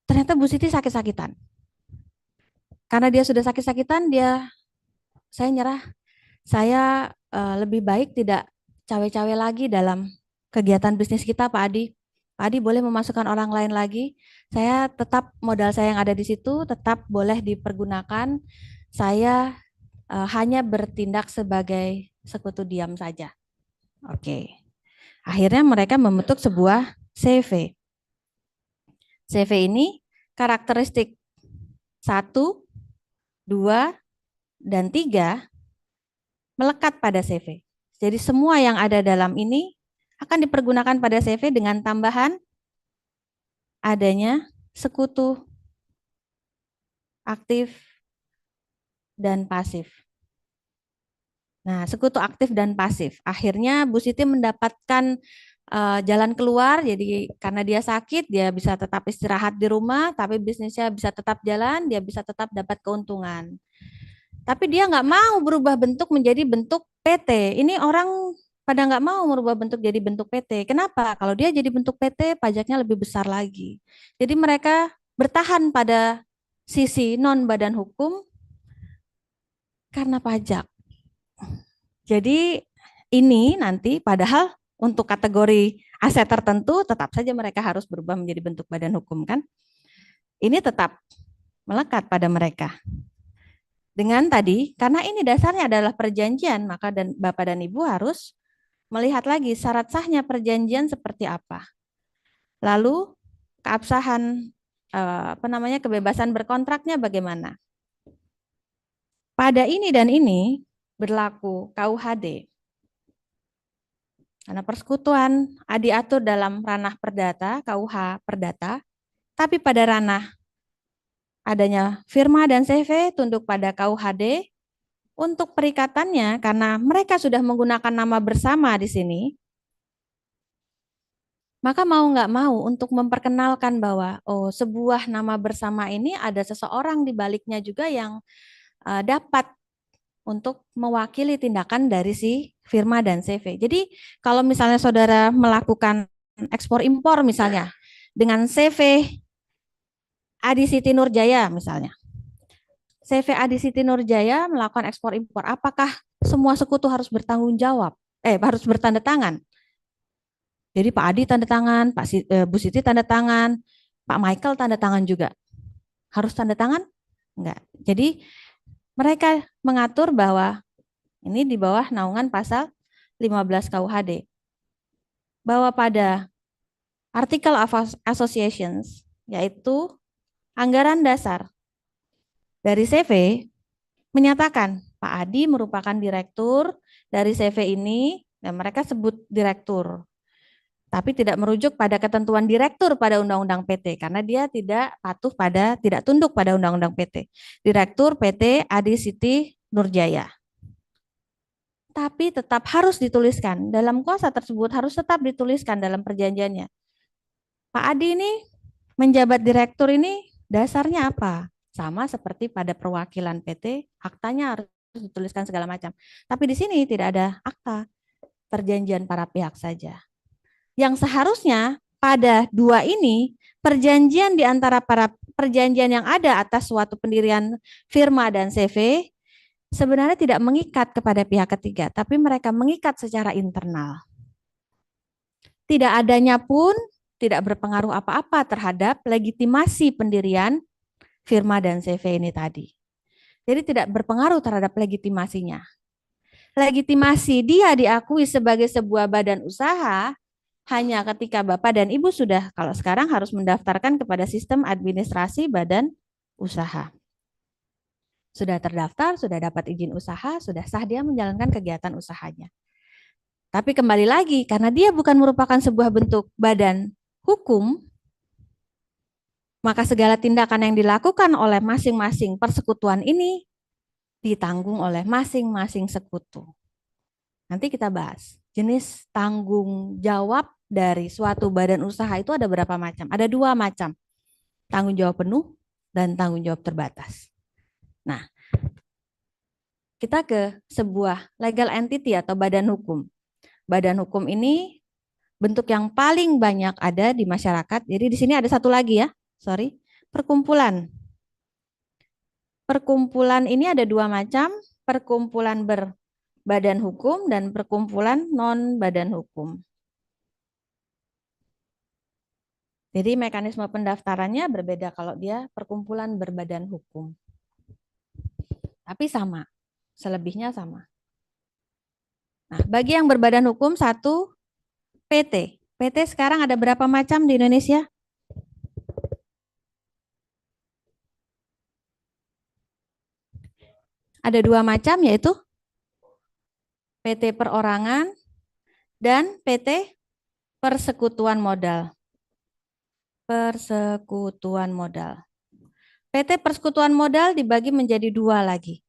ternyata Bu Siti sakit-sakitan. Karena dia sudah sakit-sakitan, saya nyerah. Saya lebih baik tidak cawe-cawe lagi dalam kegiatan bisnis kita, Pak Adi. Pak Adi boleh memasukkan orang lain lagi. Saya tetap modal saya yang ada di situ tetap boleh dipergunakan. Saya hanya bertindak sebagai sekutu diam saja. Oke. Akhirnya mereka membentuk sebuah CV. CV ini karakteristik 1, 2, dan 3 melekat pada CV. Jadi semua yang ada dalam ini akan dipergunakan pada CV dengan tambahan adanya sekutu aktif dan pasif. Nah, sekutu aktif dan pasif. Akhirnya Bu Siti mendapatkan jalan keluar, jadi karena dia sakit, dia bisa tetap istirahat di rumah, tapi bisnisnya bisa tetap jalan, dia bisa tetap dapat keuntungan. Tapi dia nggak mau berubah bentuk menjadi bentuk PT. Ini orang pada nggak mau merubah bentuk jadi bentuk PT. Kenapa? Kalau dia jadi bentuk PT, pajaknya lebih besar lagi. Jadi mereka bertahan pada sisi non badan hukum karena pajak. Jadi ini nanti padahal untuk kategori aset tertentu tetap saja mereka harus berubah menjadi bentuk badan hukum kan. Ini tetap melekat pada mereka. Dengan tadi, karena ini dasarnya adalah perjanjian, maka Bapak dan Ibu harus melihat lagi syarat sahnya perjanjian seperti apa. Lalu keabsahan kebebasan berkontraknya bagaimana. Pada ini dan ini berlaku KUHD. Karena persekutuan diatur dalam ranah perdata, KUH perdata, tapi pada ranah adanya firma dan CV tunduk pada KUHD. Untuk perikatannya, karena mereka sudah menggunakan nama bersama di sini, maka mau nggak mau untuk memperkenalkan bahwa sebuah nama bersama ini ada seseorang di baliknya juga yang dapat untuk mewakili tindakan dari si firma dan CV. Jadi kalau misalnya saudara melakukan ekspor impor misalnya dengan CV Adi Siti Nurjaya misalnya. CV Adi Siti Nurjaya melakukan ekspor impor. Apakah semua sekutu harus bertanggung jawab? Harus bertanda tangan. Jadi Pak Adi tanda tangan, Bu Siti tanda tangan, Pak Michael tanda tangan juga. Harus tanda tangan? Enggak. Jadi mereka mengatur bahwa ini di bawah naungan pasal 15 KUHD. Bahwa pada article of associations, yaitu anggaran dasar dari CV, menyatakan Pak Adi merupakan direktur dari CV ini, dan mereka sebut direktur. Tapi tidak merujuk pada ketentuan direktur pada Undang-Undang PT, karena dia tidak tunduk pada Undang-Undang PT. Direktur PT Adi Siti Nurjaya. Tapi tetap harus dituliskan, dalam kuasa tersebut harus tetap dituliskan dalam perjanjiannya. Pak Adi ini menjabat direktur ini dasarnya apa? Sama seperti pada perwakilan PT, aktanya harus dituliskan segala macam. Tapi di sini tidak ada akta, perjanjian para pihak saja. Yang seharusnya pada dua ini, perjanjian di antara perjanjian yang ada atas suatu pendirian firma dan CV sebenarnya tidak mengikat kepada pihak ketiga, tapi mereka mengikat secara internal. Tidak adanya pun tidak berpengaruh apa-apa terhadap legitimasi pendirian firma dan CV ini tadi. Jadi tidak berpengaruh terhadap legitimasinya. Legitimasi dia diakui sebagai sebuah badan usaha hanya ketika Bapak dan Ibu sudah, kalau sekarang harus mendaftarkan kepada sistem administrasi badan usaha. Sudah terdaftar, sudah dapat izin usaha, sudah sah dia menjalankan kegiatan usahanya. Tapi kembali lagi, karena dia bukan merupakan sebuah bentuk badan hukum, maka segala tindakan yang dilakukan oleh masing-masing persekutuan ini ditanggung oleh masing-masing sekutu. Nanti kita bahas jenis tanggung jawab dari suatu badan usaha itu ada berapa macam? Ada 2 macam, tanggung jawab penuh dan tanggung jawab terbatas. Nah, kita ke sebuah legal entity atau badan hukum. Badan hukum ini bentuk yang paling banyak ada di masyarakat. Jadi di sini ada satu lagi ya. Sorry, Perkumpulan. Perkumpulan ini ada dua macam, perkumpulan berbadan hukum dan perkumpulan non-badan hukum. Jadi mekanisme pendaftarannya berbeda kalau dia perkumpulan berbadan hukum. Tapi sama, selebihnya sama. Nah, bagi yang berbadan hukum, satu, PT. PT sekarang ada berapa macam di Indonesia? Ada dua macam, yaitu PT perorangan dan PT persekutuan modal. Persekutuan modal. PT persekutuan modal dibagi menjadi dua lagi.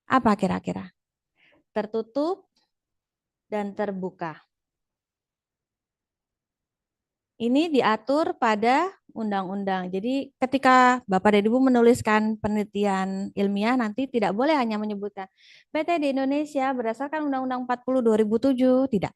Apa kira-kira? Tertutup dan terbuka. Ini diatur pada undang-undang. Jadi ketika Bapak dan Ibu menuliskan penelitian ilmiah nanti tidak boleh hanya menyebutkan PT di Indonesia berdasarkan Undang-Undang 40 2007, tidak.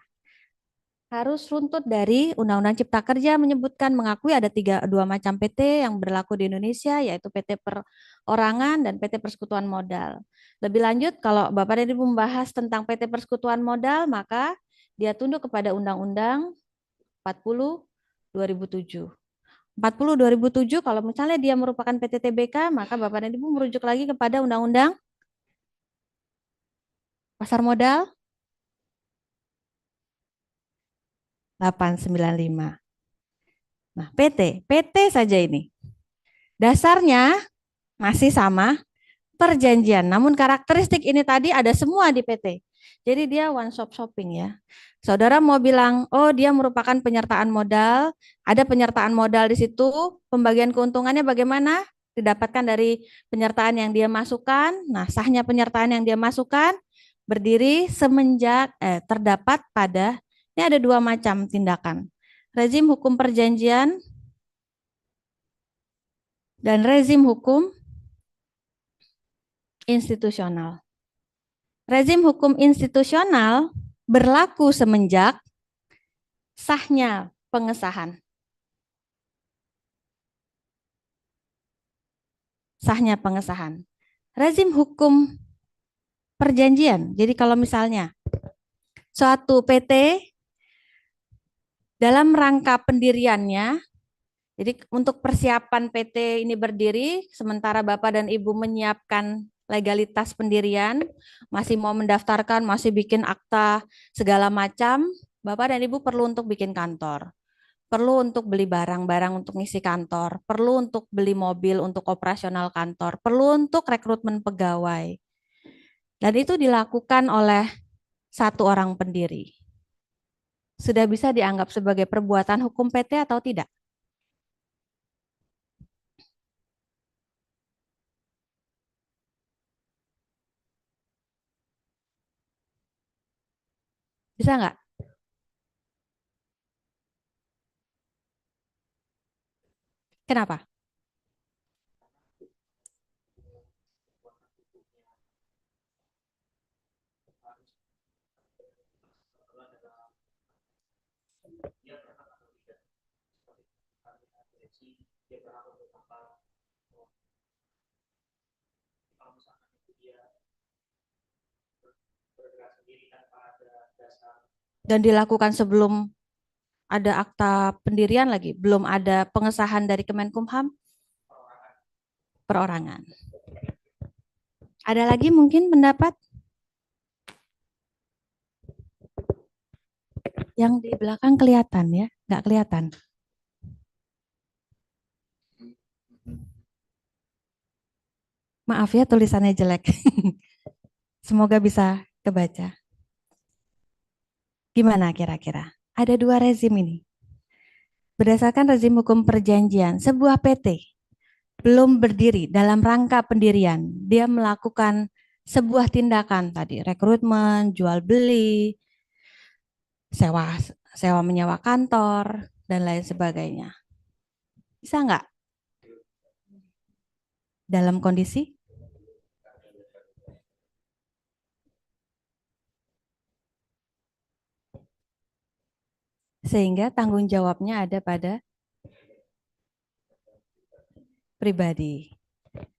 Harus runtut dari Undang-Undang Cipta Kerja menyebutkan mengakui ada dua macam PT yang berlaku di Indonesia, yaitu PT perorangan dan PT persekutuan modal. Lebih lanjut, kalau Bapak dan Ibu membahas tentang PT persekutuan modal, maka dia tunduk kepada Undang-Undang 40 2007. 40 2007 kalau misalnya dia merupakan PT TBK, maka Bapak dan Ibu merujuk lagi kepada Undang-Undang Pasar Modal 895. Nah, PT saja ini. Dasarnya masih sama perjanjian, namun karakteristik ini tadi ada semua di PT. Jadi dia one stop shopping ya. Saudara mau bilang, oh dia merupakan penyertaan modal, ada penyertaan modal di situ, pembagian keuntungannya bagaimana? Didapatkan dari penyertaan yang dia masukkan. Nah, sahnya penyertaan yang dia masukkan berdiri semenjak terdapat pada, ini ada dua macam tindakan. Rezim hukum perjanjian dan rezim hukum institusional. Rezim hukum institusional berlaku semenjak sahnya pengesahan. Sahnya pengesahan. Rezim hukum perjanjian. Jadi kalau misalnya suatu PT dalam rangka pendiriannya, jadi untuk persiapan PT ini berdiri, sementara Bapak dan Ibu menyiapkan legalitas pendirian, masih mau mendaftarkan, masih bikin akta segala macam, Bapak dan Ibu perlu untuk bikin kantor. Perlu untuk beli barang-barang untuk ngisi kantor, perlu untuk beli mobil untuk operasional kantor, perlu untuk rekrutmen pegawai. Dan itu dilakukan oleh satu orang pendiri. Sudah bisa dianggap sebagai perbuatan hukum PT atau tidak? Bisa nggak? Kenapa? Dan dilakukan sebelum ada akta pendirian lagi, belum ada pengesahan dari Kemenkumham, perorangan. Ada lagi mungkin pendapat? Yang di belakang kelihatan ya, nggak kelihatan. Maaf ya tulisannya jelek. Semoga bisa kebaca. Gimana kira-kira? Ada dua rezim ini. Berdasarkan rezim hukum perjanjian, sebuah PT belum berdiri dalam rangka pendirian. Dia melakukan sebuah tindakan tadi, rekrutmen, jual beli, sewa menyewa kantor, dan lain sebagainya. Bisa nggak? Dalam kondisi? Sehingga tanggung jawabnya ada pada pribadi.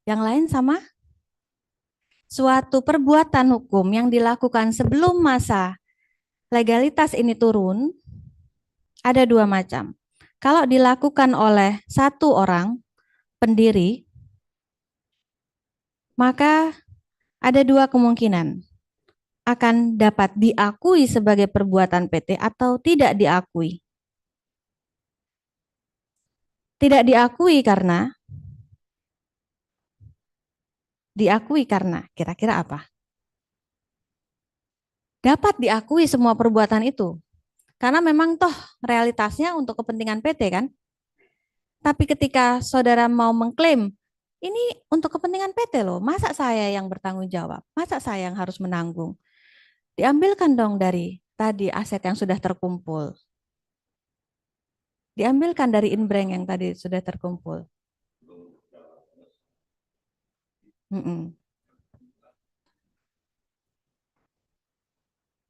Yang lain sama? Suatu perbuatan hukum yang dilakukan sebelum masa legalitas ini turun, ada dua macam. Kalau dilakukan oleh satu orang pendiri, maka ada dua kemungkinan. Akan dapat diakui sebagai perbuatan PT atau tidak diakui. Tidak diakui karena kira-kira apa? Dapat diakui semua perbuatan itu. Karena memang toh realitasnya untuk kepentingan PT kan. Tapi ketika saudara mau mengklaim, ini untuk kepentingan PT loh, masa saya yang bertanggung jawab? Masa saya yang harus menanggung? Diambilkan dong dari tadi aset yang sudah terkumpul. Diambilkan dari inbreng yang tadi sudah terkumpul.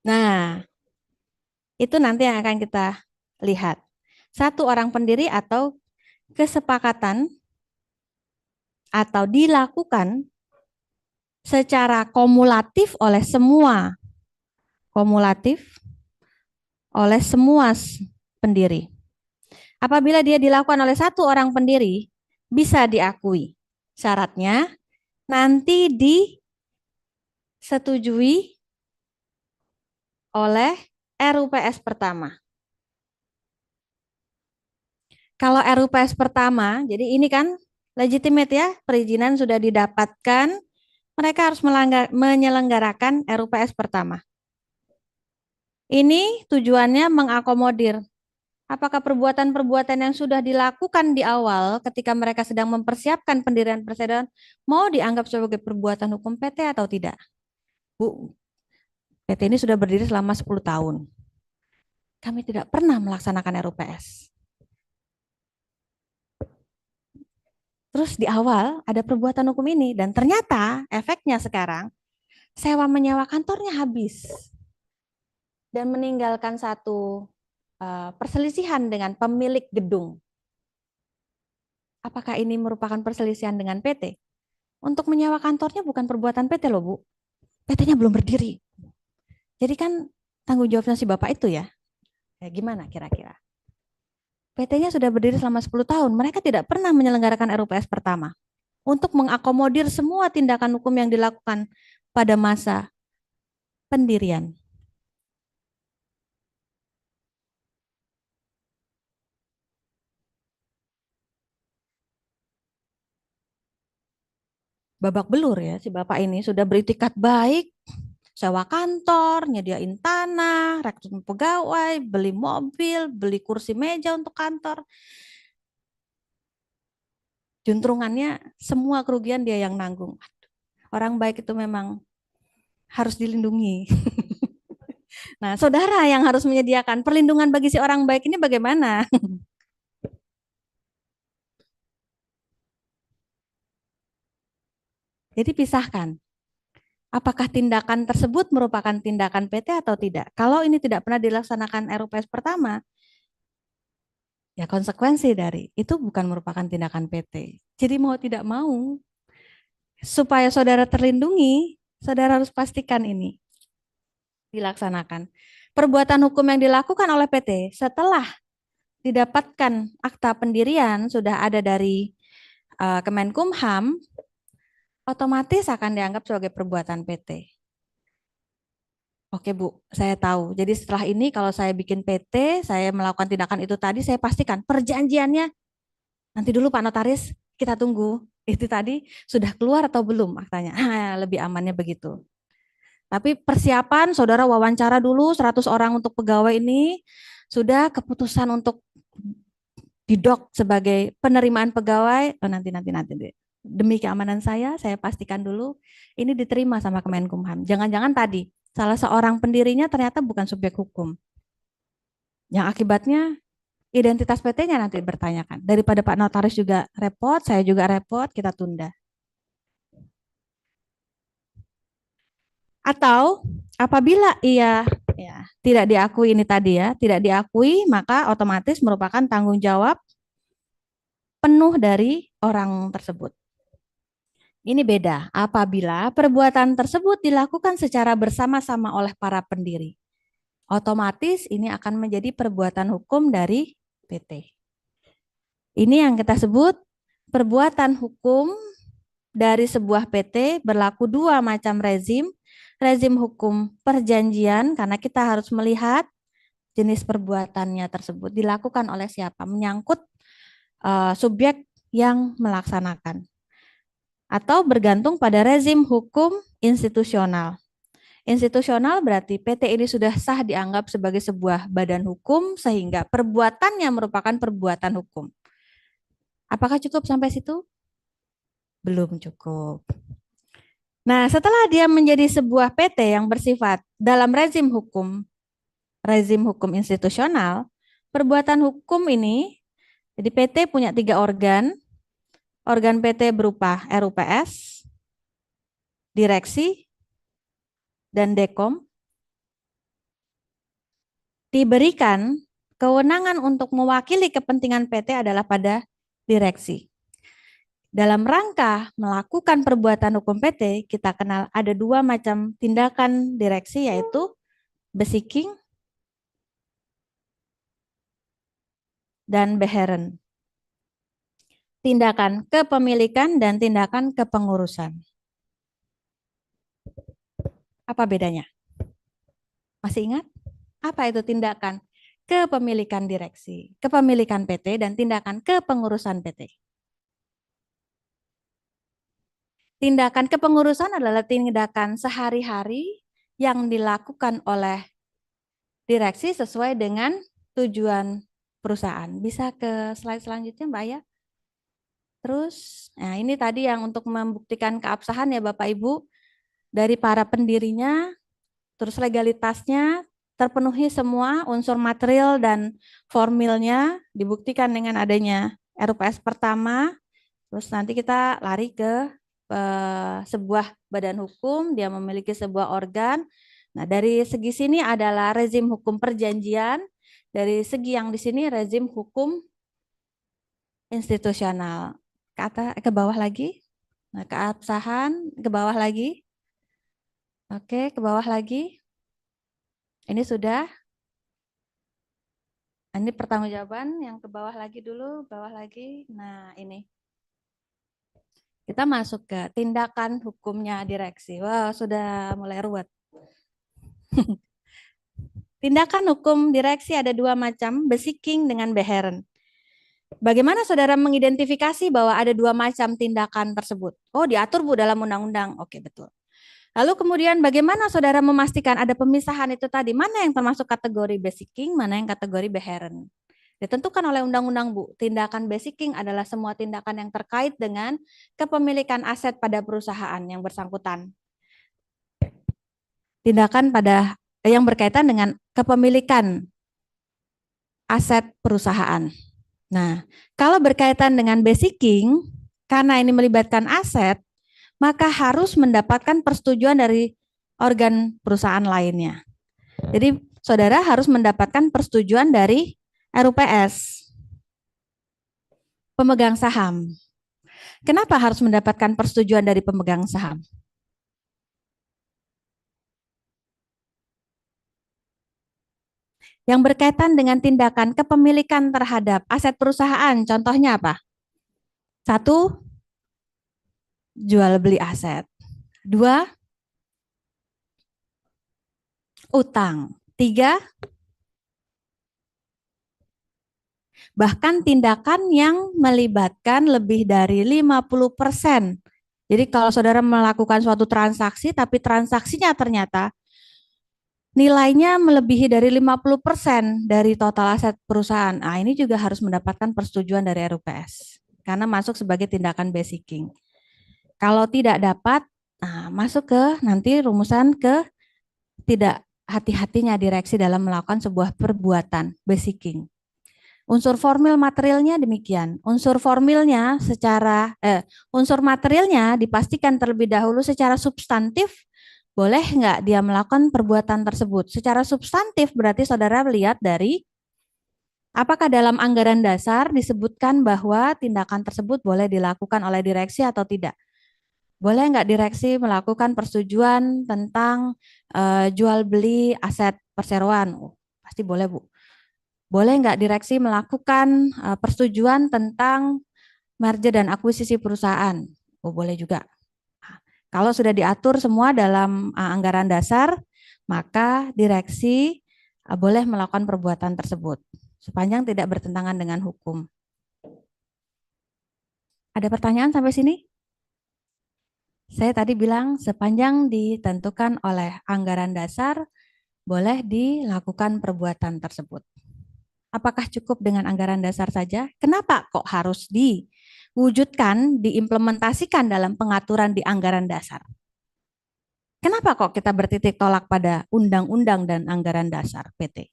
Nah, itu nanti yang akan kita lihat. Satu orang pendiri atau kesepakatan atau dilakukan secara kumulatif oleh semua pendiri. Apabila dia dilakukan oleh satu orang pendiri, bisa diakui. Syaratnya nanti disetujui oleh RUPS pertama. Kalau RUPS pertama, jadi ini kan legitimate ya, perizinan sudah didapatkan, mereka harus menyelenggarakan RUPS pertama. Ini tujuannya mengakomodir apakah perbuatan-perbuatan yang sudah dilakukan di awal ketika mereka sedang mempersiapkan pendirian persaudaraan mau dianggap sebagai perbuatan hukum PT atau tidak. Bu, PT ini sudah berdiri selama 10 tahun. Kami tidak pernah melaksanakan RUPS. Terus di awal ada perbuatan hukum ini dan ternyata efeknya sekarang sewa menyewa kantornya habis dan meninggalkan satu perselisihan dengan pemilik gedung. Apakah ini merupakan perselisihan dengan PT? Untuk menyewa kantornya bukan perbuatan PT loh Bu. PT-nya belum berdiri. Jadi kan tanggung jawabnya si Bapak itu ya. Gimana kira-kira? PT-nya sudah berdiri selama 10 tahun. Mereka tidak pernah menyelenggarakan RUPS pertama. Untuk mengakomodir semua tindakan hukum yang dilakukan pada masa pendirian. Babak belur ya, si Bapak ini sudah beritikat baik, sewa kantor, nyediain tanah, rekrutmen pegawai, beli mobil, beli kursi meja untuk kantor. Juntrungannya semua kerugian dia yang nanggung. Orang baik itu memang harus dilindungi. Nah, saudara yang harus menyediakan perlindungan bagi si orang baik ini bagaimana? Jadi pisahkan. Apakah tindakan tersebut merupakan tindakan PT atau tidak? Kalau ini tidak pernah dilaksanakan RUPS pertama, ya konsekuensi dari itu bukan merupakan tindakan PT. Jadi mau tidak mau, supaya saudara terlindungi, saudara harus pastikan ini dilaksanakan. Perbuatan hukum yang dilakukan oleh PT setelah didapatkan akta pendirian sudah ada dari Kemenkumham, otomatis akan dianggap sebagai perbuatan PT. Oke Bu, saya tahu. Jadi setelah ini kalau saya bikin PT, saya melakukan tindakan itu tadi, saya pastikan perjanjiannya, nanti dulu Pak Notaris, kita tunggu. Itu tadi sudah keluar atau belum aktanya. Lebih amannya begitu. Tapi persiapan, saudara wawancara dulu 100 orang untuk pegawai ini, sudah keputusan untuk didok sebagai penerimaan pegawai, nanti deh. Demi keamanan saya pastikan dulu ini diterima sama Kemenkumham. Jangan-jangan tadi salah seorang pendirinya ternyata bukan subjek hukum. Yang akibatnya identitas PT-nya nanti bertanyakan. Daripada Pak Notaris juga repot, saya juga repot, kita tunda. Atau apabila ia tidak diakui ini tadi ya, tidak diakui, maka otomatis merupakan tanggung jawab penuh dari orang tersebut. Ini beda apabila perbuatan tersebut dilakukan secara bersama-sama oleh para pendiri. Otomatis ini akan menjadi perbuatan hukum dari PT. Ini yang kita sebut perbuatan hukum dari sebuah PT berlaku dua macam rezim. Rezim hukum perjanjian karena kita harus melihat jenis perbuatannya tersebut dilakukan oleh siapa, menyangkut subjek yang melaksanakan. Atau bergantung pada rezim hukum institusional. Institusional berarti PT ini sudah sah dianggap sebagai sebuah badan hukum sehingga perbuatannya merupakan perbuatan hukum. Apakah cukup sampai situ? Belum cukup. Nah, setelah dia menjadi sebuah PT yang bersifat dalam rezim hukum institusional, perbuatan hukum ini, jadi PT punya 3 organ. Organ PT berupa RUPS, direksi, dan dekom. Diberikan kewenangan untuk mewakili kepentingan PT adalah pada direksi. Dalam rangka melakukan perbuatan hukum PT, kita kenal ada 2 macam tindakan direksi, yaitu beseeking dan beheren. Tindakan kepemilikan dan tindakan kepengurusan. Apa bedanya? Masih ingat? Apa itu tindakan kepemilikan direksi, kepemilikan PT, dan tindakan kepengurusan PT? Tindakan kepengurusan adalah tindakan sehari-hari yang dilakukan oleh direksi sesuai dengan tujuan perusahaan. Bisa ke slide selanjutnya, Mbak Aya? Terus, nah ini tadi yang untuk membuktikan keabsahan ya Bapak Ibu, dari para pendirinya, terus legalitasnya, terpenuhi semua unsur material dan formilnya, dibuktikan dengan adanya RUPS pertama, terus nanti kita lari ke sebuah badan hukum, dia memiliki sebuah organ. Nah, dari segi sini adalah rezim hukum perjanjian, dari segi yang di sini rezim hukum institusional. Ke bawah lagi. Nah, keabsahan ke bawah lagi. Oke, ke bawah lagi. Ini sudah. Ini pertanggungjawaban yang ke bawah lagi dulu, bawah lagi. Nah, ini. Kita masuk ke tindakan hukumnya direksi. Wah, sudah mulai ruwet. Tindakan hukum direksi ada 2 macam, beseeking dengan beheren. Bagaimana saudara mengidentifikasi bahwa ada 2 macam tindakan tersebut? Oh, diatur Bu dalam undang-undang. Oke, betul. Lalu kemudian bagaimana saudara memastikan ada pemisahan itu tadi? Mana yang termasuk kategori beseeking, mana yang kategori beheren? Ditentukan oleh undang-undang Bu. Tindakan beseeking adalah semua tindakan yang terkait dengan kepemilikan aset pada perusahaan yang bersangkutan. Tindakan pada yang berkaitan dengan kepemilikan aset perusahaan. Nah, kalau berkaitan dengan beseeking, karena ini melibatkan aset, maka harus mendapatkan persetujuan dari organ perusahaan lainnya. Jadi, saudara harus mendapatkan persetujuan dari RUPS, pemegang saham. Kenapa harus mendapatkan persetujuan dari pemegang saham? Yang berkaitan dengan tindakan kepemilikan terhadap aset perusahaan, contohnya apa? 1, jual beli aset. 2, utang. 3, bahkan tindakan yang melibatkan lebih dari 50%. Jadi kalau saudara melakukan suatu transaksi, tapi transaksinya ternyata nilainya melebihi dari 50% dari total aset perusahaan. Nah, ini juga harus mendapatkan persetujuan dari RUPS karena masuk sebagai tindakan beseeking. Kalau tidak dapat, nah, masuk ke nanti rumusan ke tidak hati-hatinya direksi dalam melakukan sebuah perbuatan beseeking. Unsur formil materialnya demikian. Unsur materialnya dipastikan terlebih dahulu secara substantif. Boleh nggak dia melakukan perbuatan tersebut? Secara substantif berarti saudara lihat dari Apakah dalam anggaran dasar disebutkan bahwa tindakan tersebut boleh dilakukan oleh direksi atau tidak? Boleh nggak direksi melakukan persetujuan tentang jual beli aset perseroan? Oh, pasti boleh, Bu. Boleh nggak direksi melakukan persetujuan tentang merger dan akuisisi perusahaan? Oh, boleh juga. Nah, kalau sudah diatur semua dalam anggaran dasar, maka direksi boleh melakukan perbuatan tersebut sepanjang tidak bertentangan dengan hukum. Ada pertanyaan sampai sini? Saya tadi bilang sepanjang ditentukan oleh anggaran dasar, boleh dilakukan perbuatan tersebut. Apakah cukup dengan anggaran dasar saja? Kenapa kok harus diwujudkan, diimplementasikan dalam pengaturan di anggaran dasar? Kenapa kok kita bertitik tolak pada undang-undang dan anggaran dasar PT?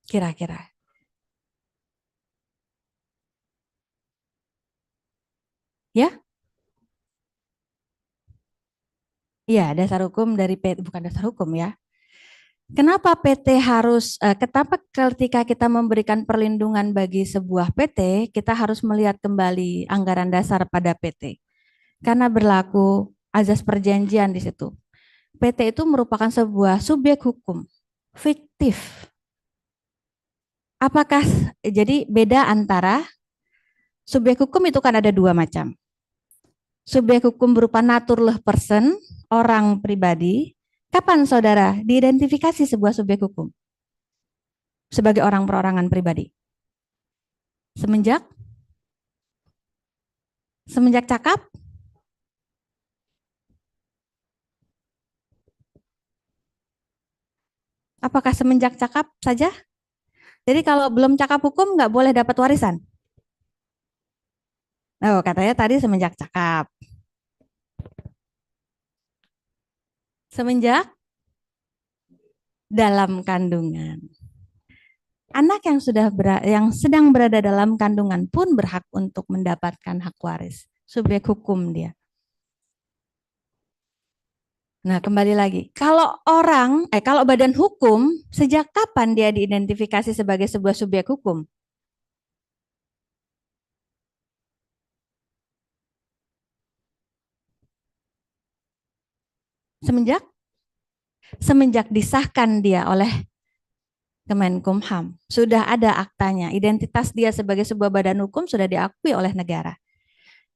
Kira-kira. Ya? Iya, dasar hukum dari PT, bukan dasar hukum ya. Kenapa PT harus, kenapa ketika kita memberikan perlindungan bagi sebuah PT, kita harus melihat kembali anggaran dasar pada PT? Karena berlaku azas perjanjian di situ. PT itu merupakan sebuah subjek hukum, fiktif. Apakah, jadi beda antara subjek hukum itu kan ada dua macam. Subjek hukum berupa naturleh person, orang pribadi. Kapan saudara diidentifikasi sebuah subjek hukum sebagai orang perorangan pribadi? Semenjak cakap? Apakah semenjak cakap saja? Jadi kalau belum cakap hukum nggak boleh dapat warisan? Oh, katanya tadi semenjak cakap. Semenjak dalam kandungan. Anak yang sedang berada dalam kandungan pun berhak untuk mendapatkan hak waris. Subjek hukum dia. Nah, kembali lagi. Kalau badan hukum, sejak kapan dia diidentifikasi sebagai sebuah subjek hukum? Semenjak disahkan dia oleh Kemenkumham. Sudah ada aktanya. Identitas dia sebagai sebuah badan hukum sudah diakui oleh negara.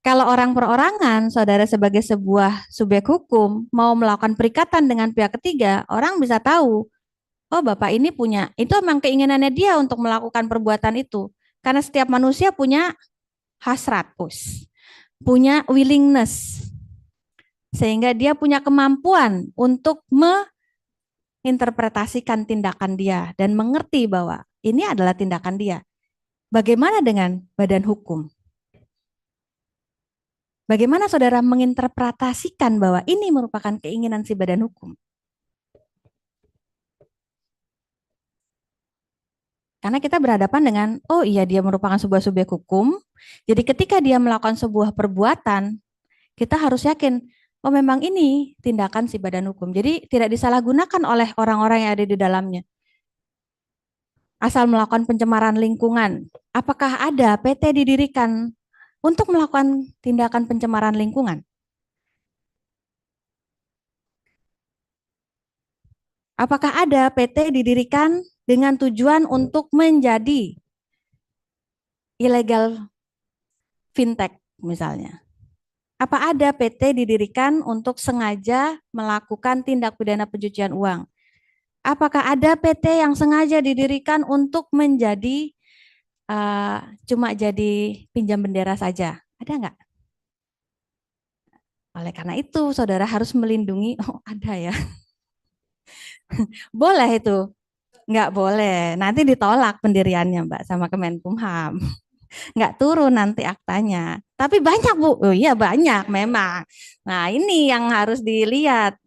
Kalau orang perorangan, saudara sebagai sebuah subjek hukum, mau melakukan perikatan dengan pihak ketiga, orang bisa tahu, oh Bapak ini punya, itu memang keinginannya dia untuk melakukan perbuatan itu. Karena setiap manusia punya hasrat, punya willingness. Sehingga dia punya kemampuan untuk menginterpretasikan tindakan dia dan mengerti bahwa ini adalah tindakan dia. Bagaimana dengan badan hukum? Bagaimana saudara menginterpretasikan bahwa ini merupakan keinginan si badan hukum? Karena kita berhadapan dengan, oh iya dia merupakan sebuah subjek hukum, jadi ketika dia melakukan sebuah perbuatan, kita harus yakin, oh memang ini tindakan si badan hukum. Jadi tidak disalahgunakan oleh orang-orang yang ada di dalamnya. Asal melakukan pencemaran lingkungan, apakah ada PT didirikan untuk melakukan tindakan pencemaran lingkungan? Apakah ada PT didirikan dengan tujuan untuk menjadi ilegal fintech misalnya? Apa ada PT didirikan untuk sengaja melakukan tindak pidana pencucian uang? Apakah ada PT yang sengaja didirikan untuk menjadi cuma jadi pinjam bendera saja? Ada nggak? Oleh karena itu, saudara harus melindungi, oh ada ya. Boleh itu? Nggak boleh, nanti ditolak pendiriannya Mbak sama Kemenkumham. Nggak turun nanti aktanya. Tapi banyak Bu, oh iya banyak memang. Nah ini yang harus dilihat.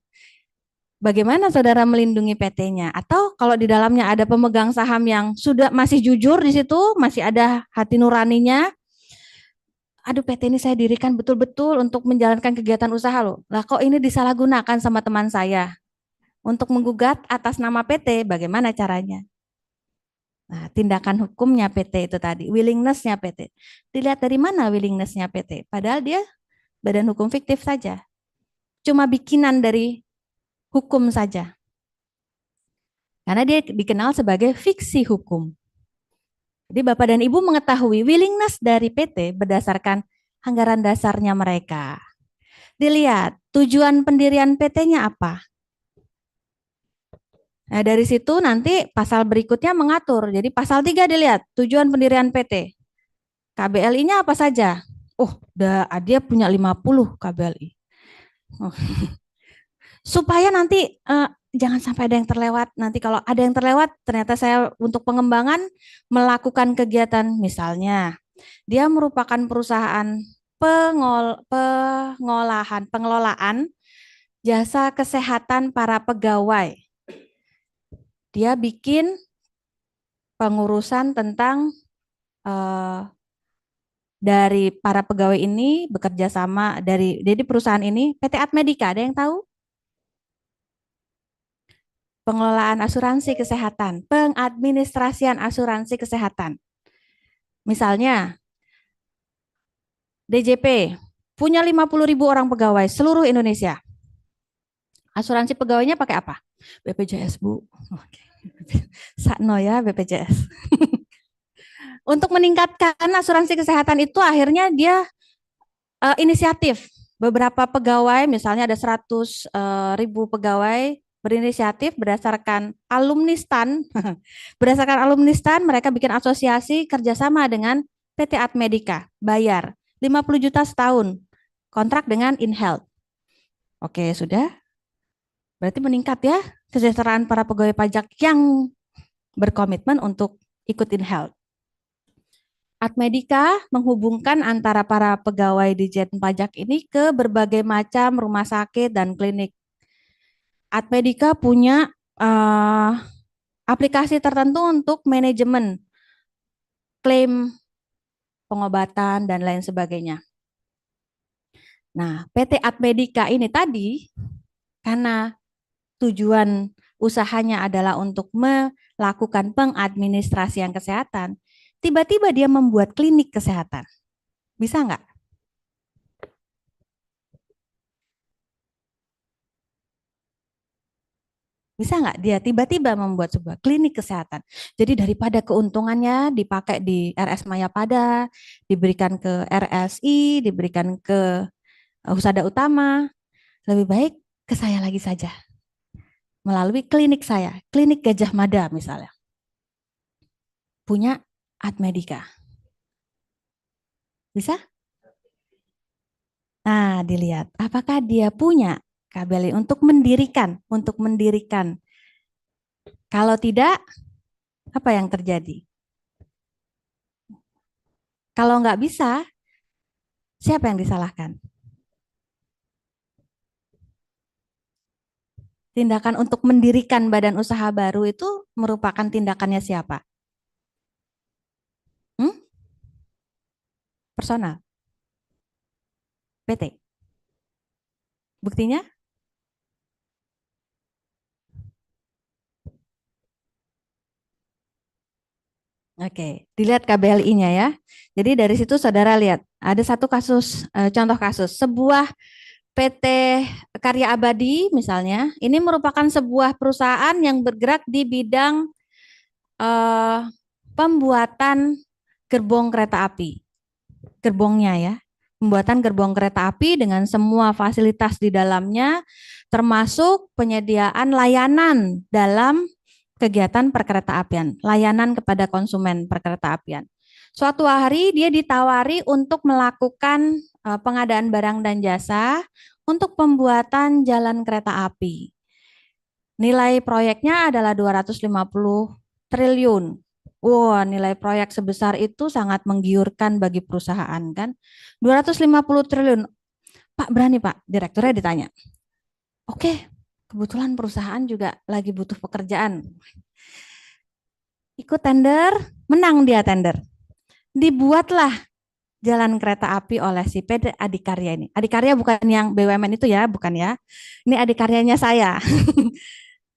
Bagaimana saudara melindungi PT-nya? Atau kalau di dalamnya ada pemegang saham yang sudah masih jujur di situ, masih ada hati nuraninya, aduh PT ini saya dirikan betul-betul untuk menjalankan kegiatan usaha loh. Lah kok ini disalahgunakan sama teman saya untuk menggugat atas nama PT, bagaimana caranya? Nah, tindakan hukumnya PT itu tadi, willingness-nya PT. Dilihat dari mana willingness-nya PT? Padahal dia badan hukum fiktif saja. Cuma bikinan dari hukum saja. Karena dia dikenal sebagai fiksi hukum. Jadi Bapak dan Ibu mengetahui willingness dari PT berdasarkan anggaran dasarnya mereka. Dilihat tujuan pendirian PT-nya apa. Nah, dari situ nanti pasal berikutnya mengatur. Jadi pasal 3 dilihat tujuan pendirian PT. KBLI-nya apa saja? Oh, dia punya 50 KBLI. Oh. Supaya nanti jangan sampai ada yang terlewat. Nanti kalau ada yang terlewat, ternyata saya untuk pengembangan melakukan kegiatan, misalnya dia merupakan perusahaan pengelolaan jasa kesehatan para pegawai. Dia bikin pengurusan tentang dari para pegawai ini bekerja sama jadi perusahaan ini PT Atmedica, ada yang tahu? Pengelolaan asuransi kesehatan, pengadministrasian asuransi kesehatan. Misalnya, DJP punya 50.000 orang pegawai seluruh Indonesia. Asuransi pegawainya pakai apa? BPJS, Bu. Oke. Sakno ya BPJS. Untuk meningkatkan asuransi kesehatan itu akhirnya dia inisiatif. Beberapa pegawai, misalnya ada 100.000 pegawai berinisiatif berdasarkan alumni STAN. Berdasarkan alumni STAN, mereka bikin asosiasi kerjasama dengan PT Atmedica, bayar 50 juta setahun, kontrak dengan InHealth. Oke, sudah. Berarti meningkat ya kesejahteraan para pegawai pajak yang berkomitmen untuk ikut InHealth. Atmedica menghubungkan antara para pegawai di Ditjen Pajak ini ke berbagai macam rumah sakit dan klinik. Atmedica punya aplikasi tertentu untuk manajemen klaim pengobatan dan lain sebagainya. Nah, PT Atmedica ini tadi karena tujuan usahanya adalah untuk melakukan pengadministrasian kesehatan, tiba-tiba dia membuat klinik kesehatan. Bisa nggak? Bisa nggak dia tiba-tiba membuat sebuah klinik kesehatan? Jadi daripada keuntungannya dipakai di RS Mayapada, diberikan ke RSI, diberikan ke Husada Utama, lebih baik ke saya lagi saja. Melalui klinik saya, klinik Gajah Mada misalnya. Punya Atmedica. Bisa? Nah, dilihat apakah dia punya KBLI untuk mendirikan. Kalau tidak, apa yang terjadi? Kalau nggak bisa, siapa yang disalahkan? Tindakan untuk mendirikan badan usaha baru itu merupakan tindakannya siapa? Personal. PT. Buktinya? Oke, dilihat KBLI-nya ya. Jadi dari situ saudara lihat, ada satu kasus, contoh kasus, sebuah PT Karya Abadi misalnya, ini merupakan sebuah perusahaan yang bergerak di bidang pembuatan gerbong kereta api. Gerbongnya ya, pembuatan gerbong kereta api dengan semua fasilitas di dalamnya, termasuk penyediaan layanan dalam kegiatan perkereta-apian, layanan kepada konsumen perkereta-apian. Suatu hari dia ditawari untuk melakukan pengadaan barang dan jasa untuk pembuatan jalan kereta api. Nilai proyeknya adalah 250 triliun. Wah, nilai proyek sebesar itu sangat menggiurkan bagi perusahaan kan. 250 triliun. Pak, berani Pak, direkturnya ditanya. Oke, kebetulan perusahaan juga lagi butuh pekerjaan. Ikut tender, menang dia tender. Dibuatlah jalan kereta api oleh si PT Adikarya ini. Adikarya bukan yang BUMN itu ya, bukan ya. Ini adikaryanya saya.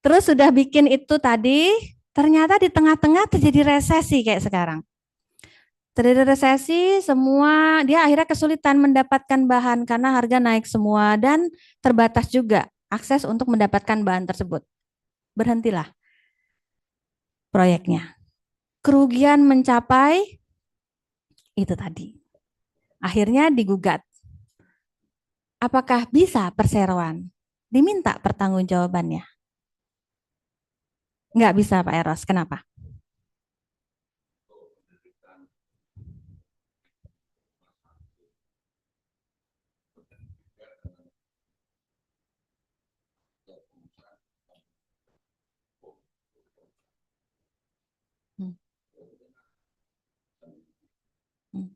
Terus sudah bikin itu tadi, ternyata di tengah-tengah terjadi resesi kayak sekarang. Terjadi resesi, semua dia akhirnya kesulitan mendapatkan bahan karena harga naik semua dan terbatas juga akses untuk mendapatkan bahan tersebut. Berhentilah proyeknya. Kerugian mencapai itu tadi. Akhirnya digugat. Apakah bisa perseroan? Diminta pertanggungjawabannya. Nggak bisa Pak Eros, kenapa? Hmm. Hmm.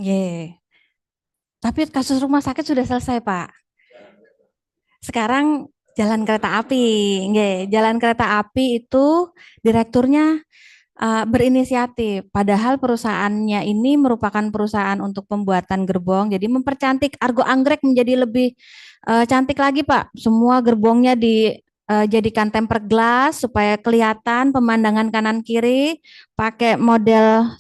Ye. Tapi kasus rumah sakit sudah selesai, Pak. Sekarang jalan kereta api. Nggih, jalan kereta api itu direkturnya berinisiatif. Padahal perusahaannya ini merupakan perusahaan untuk pembuatan gerbong. Jadi mempercantik Argo Anggrek menjadi lebih cantik lagi, Pak. Semua gerbongnya dijadikan tempered glass supaya kelihatan pemandangan kanan kiri. Pakai model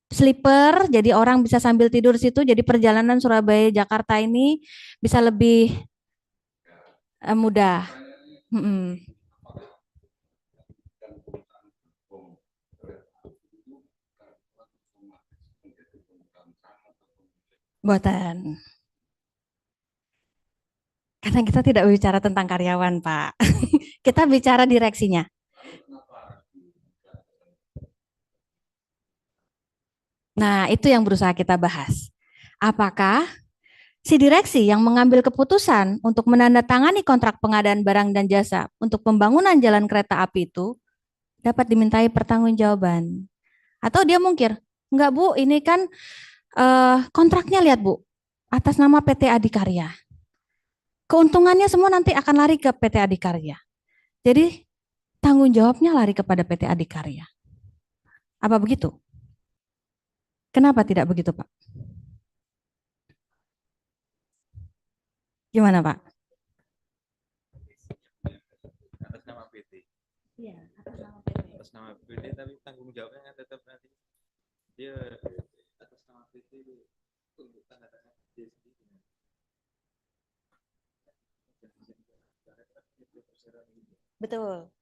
sleeper, jadi orang bisa sambil tidur situ. Jadi perjalanan Surabaya Jakarta ini bisa lebih mudah. Mm-mm. Buatan. Karena kita tidak bicara tentang karyawan, Pak. Kita bicara direksinya. Nah, itu yang berusaha kita bahas. Apakah si direksi yang mengambil keputusan untuk menandatangani kontrak pengadaan barang dan jasa untuk pembangunan jalan kereta api itu dapat dimintai pertanggungjawaban? Atau dia mungkir, enggak Bu, ini kan kontraknya lihat Bu, atas nama PT Adikarya. Keuntungannya semua nanti akan lari ke PT Adikarya. Jadi tanggung jawabnya lari kepada PT Adikarya. Apa begitu? Kenapa tidak begitu, Pak? Gimana, Pak? Atas nama PT. Iya, atas nama PT. Atas nama PT, tapi tanggung jawabnya kan tetap nanti dia atas nama PT untuk tanda tangan dia sendiri. Betul.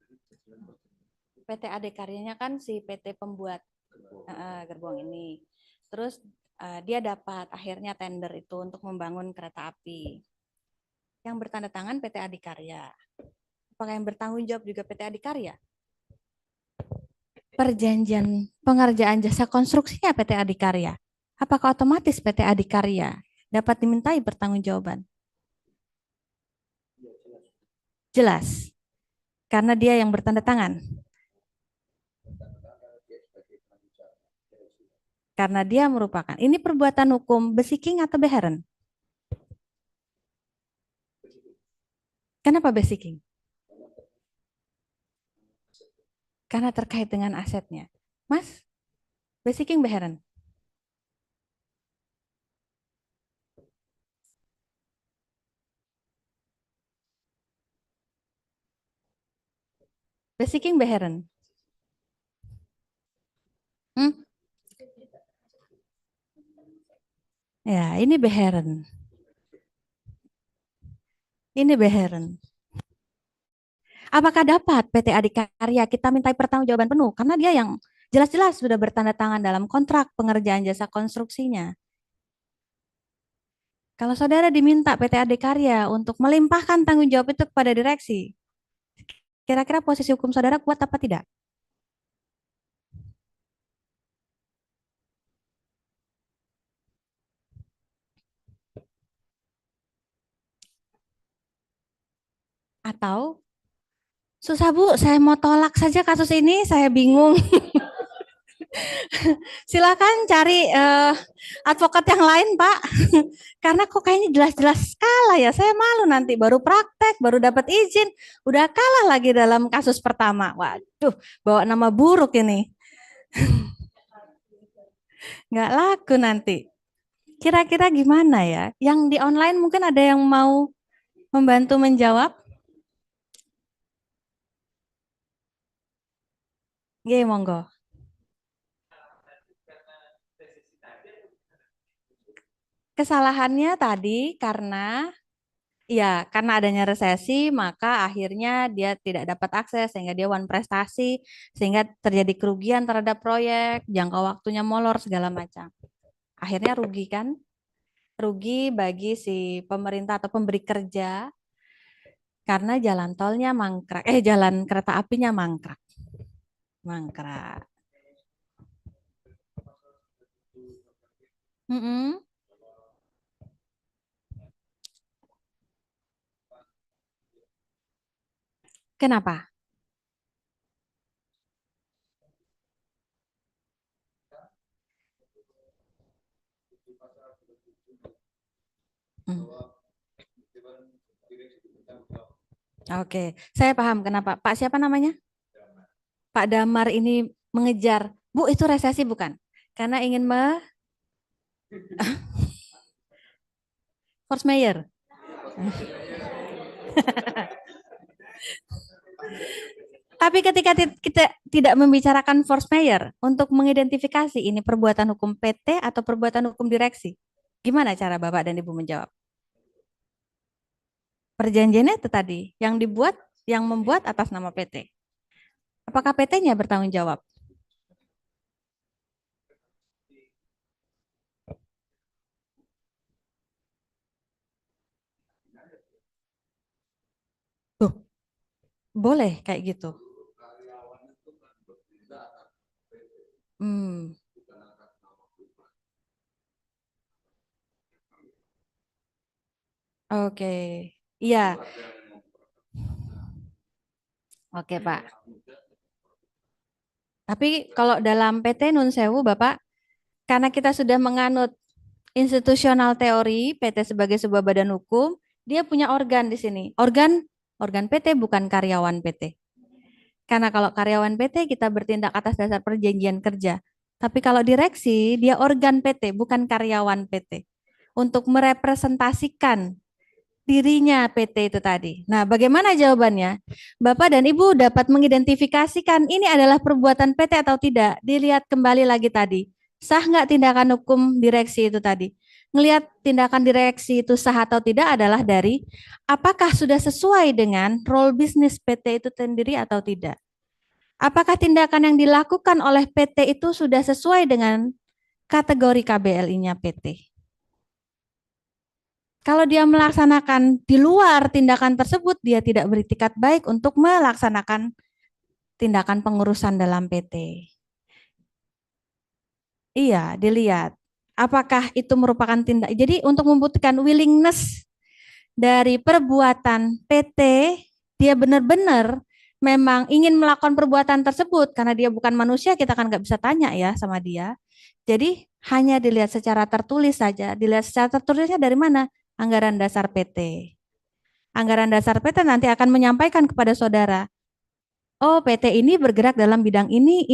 PT Adikaryanya kan si PT pembuat gerbong ini. Terus dia dapat akhirnya tender itu untuk membangun kereta api. Yang bertanda tangan PT Adikarya. Apakah yang bertanggung jawab juga PT Adikarya? Perjanjian pengerjaan jasa konstruksinya PT Adikarya. Apakah otomatis PT Adikarya dapat dimintai pertanggungjawaban? Jelas. Karena dia yang bertanda tangan. Karena dia merupakan, ini perbuatan hukum basiking atau beheren? Kenapa basiking? Karena terkait dengan asetnya. Mas, basiking beheren? Basiking beheren? Hmm? Ya, ini beheren. Ini beheren. Apakah dapat PT Adikarya kita mintai pertanggungjawaban penuh? Karena dia yang jelas-jelas sudah bertanda tangan dalam kontrak pengerjaan jasa konstruksinya. Kalau saudara diminta PT Adikarya untuk melimpahkan tanggung jawab itu kepada direksi, kira-kira posisi hukum saudara kuat apa tidak? Atau Susah Bu, saya mau tolak saja kasus ini, saya bingung. Silakan cari advokat yang lain, Pak. Karena kok kayaknya jelas-jelas kalah ya. Saya malu nanti baru praktek, baru dapat izin, udah kalah lagi dalam kasus pertama. Waduh, bawa nama buruk ini. Nggak laku nanti. Kira-kira gimana ya? Yang di online mungkin ada yang mau membantu menjawab? Nggih, monggo. Kesalahannya tadi karena adanya resesi, maka akhirnya dia tidak dapat akses, sehingga dia wan prestasi, sehingga terjadi kerugian terhadap proyek, jangka waktunya molor, segala macam. Akhirnya rugi kan? Rugi bagi si pemerintah atau pemberi kerja, karena jalan tolnya mangkrak, jalan kereta apinya mangkrak. Mangkrak. Mm-mm. Kenapa? Hmm. Oke, saya paham kenapa. Pak siapa namanya? Pak Damar ini mengejar. Bu, itu resesi bukan? Karena ingin force mayor. Tapi ketika kita tidak membicarakan force mayor untuk mengidentifikasi ini perbuatan hukum PT atau perbuatan hukum direksi, gimana cara Bapak dan Ibu menjawab? Perjanjiannya itu tadi yang membuat atas nama PT. Apakah PT-nya bertanggung jawab? Tuh, boleh kayak gitu. Hmm, oke. Iya, oke Pak. Tapi kalau dalam PT Nun Sewu, Bapak, karena kita sudah menganut institusional teori PT sebagai sebuah badan hukum, dia punya organ di sini. Organ PT bukan karyawan PT. Karena kalau karyawan PT kita bertindak atas dasar perjanjian kerja. Tapi kalau direksi, dia organ PT, bukan karyawan PT. Untuk merepresentasikan dirinya PT itu tadi. Nah, bagaimana jawabannya? Bapak dan Ibu dapat mengidentifikasikan ini adalah perbuatan PT atau tidak. Dilihat kembali lagi tadi. Sah nggak tindakan hukum direksi itu tadi? Ngelihat tindakan direksi itu sah atau tidak adalah dari apakah sudah sesuai dengan role bisnis PT itu sendiri atau tidak. Apakah tindakan yang dilakukan oleh PT itu sudah sesuai dengan kategori KBLI-nya PT? Kalau dia melaksanakan di luar tindakan tersebut, dia tidak beritikat baik untuk melaksanakan tindakan pengurusan dalam PT. Iya, dilihat. Apakah itu merupakan tindak. Jadi untuk membuktikan willingness dari perbuatan PT, dia benar-benar memang ingin melakukan perbuatan tersebut. Karena dia bukan manusia, kita kan nggak bisa tanya ya sama dia. Jadi hanya dilihat secara tertulis saja. Dilihat secara tertulisnya dari mana? Anggaran dasar PT. Anggaran dasar PT nanti akan menyampaikan kepada saudara, oh PT ini bergerak dalam bidang ini.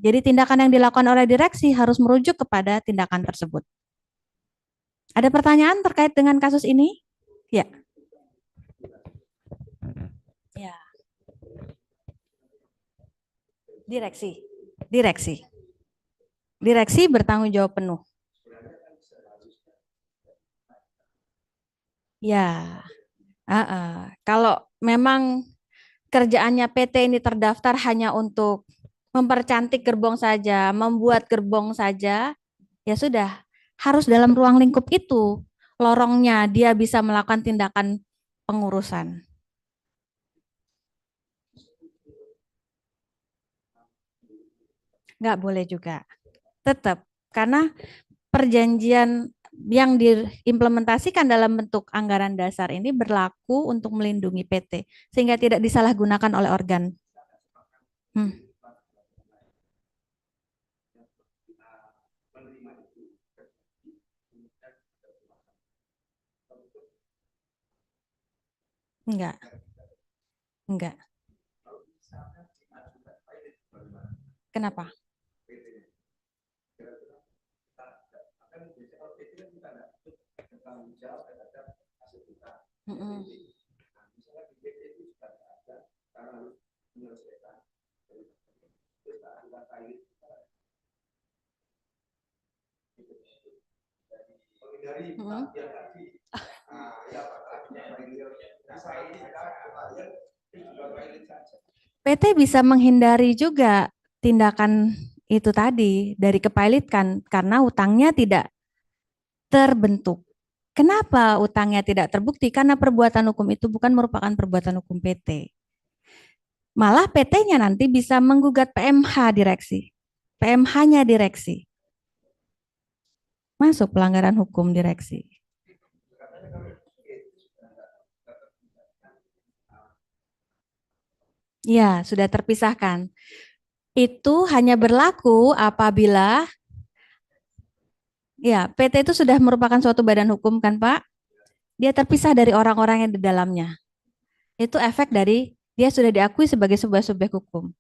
Jadi tindakan yang dilakukan oleh direksi harus merujuk kepada tindakan tersebut. Ada pertanyaan terkait dengan kasus ini? Ya. Ya. Direksi. Direksi bertanggung jawab penuh. Ya. Kalau memang kerjaannya PT ini terdaftar hanya untuk mempercantik gerbong saja, membuat gerbong saja, ya sudah, harus dalam ruang lingkup itu, lorongnya dia bisa melakukan tindakan pengurusan. Nggak boleh juga. Tetap, karena perjanjian yang diimplementasikan dalam bentuk anggaran dasar ini berlaku untuk melindungi PT sehingga tidak disalahgunakan oleh organ. Enggak. Enggak. Kenapa? Mm-mm. Mm-mm. PT bisa menghindari juga tindakan itu tadi dari kepilotkan karena utangnya tidak terbentuk. Kenapa utangnya tidak terbukti? Karena perbuatan hukum itu bukan merupakan perbuatan hukum PT. Malah PT-nya nanti bisa menggugat PMH direksi. PMH-nya direksi. Masuk pelanggaran hukum direksi. Ya, sudah terpisahkan. Itu hanya berlaku apabila ya, PT itu sudah merupakan suatu badan hukum kan, Pak? Dia terpisah dari orang-orang yang di dalamnya. Itu efek dari dia sudah diakui sebagai sebuah subjek hukum.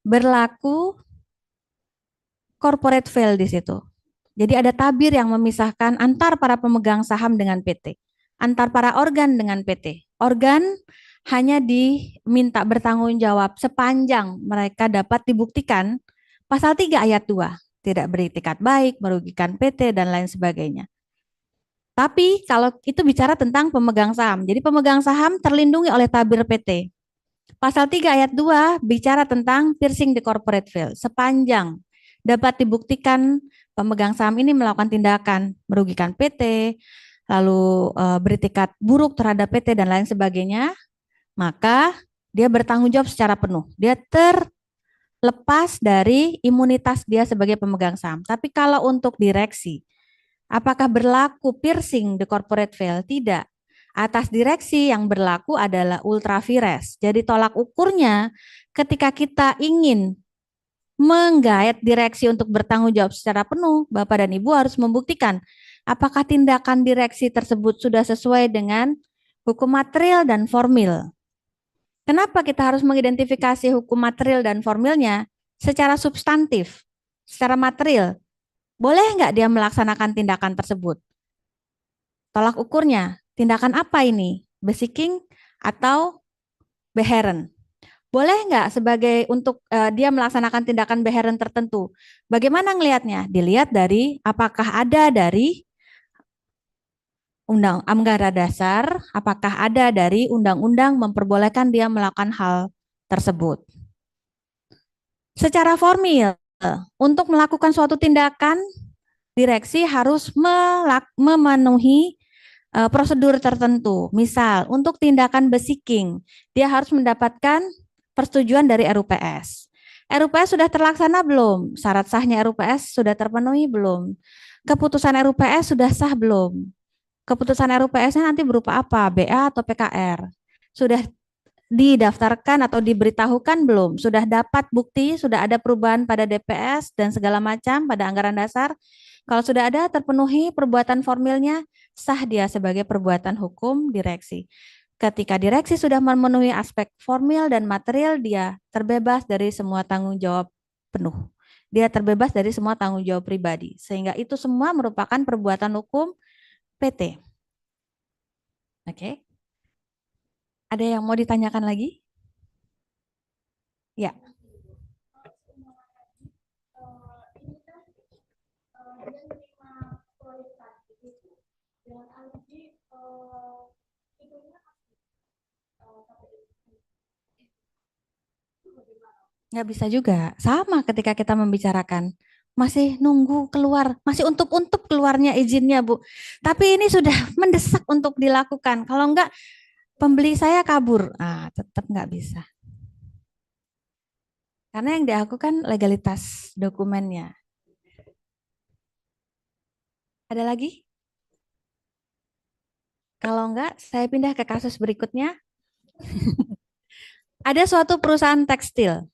Berlaku corporate veil di situ. Jadi ada tabir yang memisahkan antar para pemegang saham dengan PT, antar para organ dengan PT. Organ hanya diminta bertanggung jawab sepanjang mereka dapat dibuktikan pasal 3 ayat 2, tidak beritikat baik, merugikan PT dan lain sebagainya. Tapi kalau itu bicara tentang pemegang saham. Jadi pemegang saham terlindungi oleh tabir PT. Pasal 3 ayat 2 bicara tentang piercing the corporate veil. Sepanjang dapat dibuktikan pemegang saham ini melakukan tindakan merugikan PT, lalu beritikat buruk terhadap PT dan lain sebagainya, maka dia bertanggung jawab secara penuh. Dia terlepas dari imunitas dia sebagai pemegang saham. Tapi kalau untuk direksi, apakah berlaku piercing the corporate veil? Tidak. Atas direksi yang berlaku adalah ultra vires. Jadi tolak ukurnya ketika kita ingin menggait direksi untuk bertanggung jawab secara penuh, Bapak dan Ibu harus membuktikan apakah tindakan direksi tersebut sudah sesuai dengan hukum material dan formil. Kenapa kita harus mengidentifikasi hukum material dan formilnya secara substantif, secara material? Boleh nggak dia melaksanakan tindakan tersebut? Tolak ukurnya, tindakan apa ini? Basiking atau beheren? Boleh nggak sebagai untuk dia melaksanakan tindakan beheren tertentu? Bagaimana ngelihatnya? Dilihat dari apakah ada dari undang anggaran dasar, apakah ada dari undang-undang memperbolehkan dia melakukan hal tersebut. Secara formil, untuk melakukan suatu tindakan, direksi harus memenuhi prosedur tertentu. Misal, untuk tindakan basiking, dia harus mendapatkan persetujuan dari RUPS. RUPS sudah terlaksana belum? Syarat sahnya RUPS sudah terpenuhi belum? Keputusan RUPS sudah sah belum? Keputusan RUPS-nya nanti berupa apa? BA atau PKR? Sudah didaftarkan atau diberitahukan belum? Sudah dapat bukti, sudah ada perubahan pada DPS dan segala macam pada anggaran dasar? Kalau sudah ada terpenuhi perbuatan formilnya, sah dia sebagai perbuatan hukum direksi. Ketika direksi sudah memenuhi aspek formil dan material, dia terbebas dari semua tanggung jawab penuh. Dia terbebas dari semua tanggung jawab pribadi. Sehingga itu semua merupakan perbuatan hukum PT. Oke. Ada yang mau ditanyakan lagi? Ya. Nggak bisa juga. Sama ketika kita membicarakan. Masih nunggu keluar, masih untuk keluarnya izinnya, Bu. Tapi ini sudah mendesak untuk dilakukan. Kalau enggak, pembeli saya kabur. Tetap nggak bisa. Karena yang dilakukan legalitas dokumennya. Ada lagi? Kalau enggak, saya pindah ke kasus berikutnya. Ada suatu perusahaan tekstil,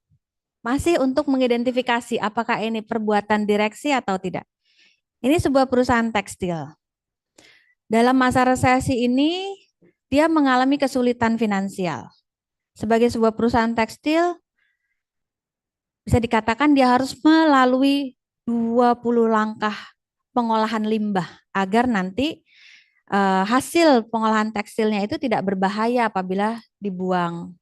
masih untuk mengidentifikasi apakah ini perbuatan direksi atau tidak. Ini sebuah perusahaan tekstil. Dalam masa resesi ini, dia mengalami kesulitan finansial. Sebagai sebuah perusahaan tekstil, bisa dikatakan dia harus melalui 20 langkah pengolahan limbah agar nanti hasil pengolahan tekstilnya itu tidak berbahaya apabila dibuang,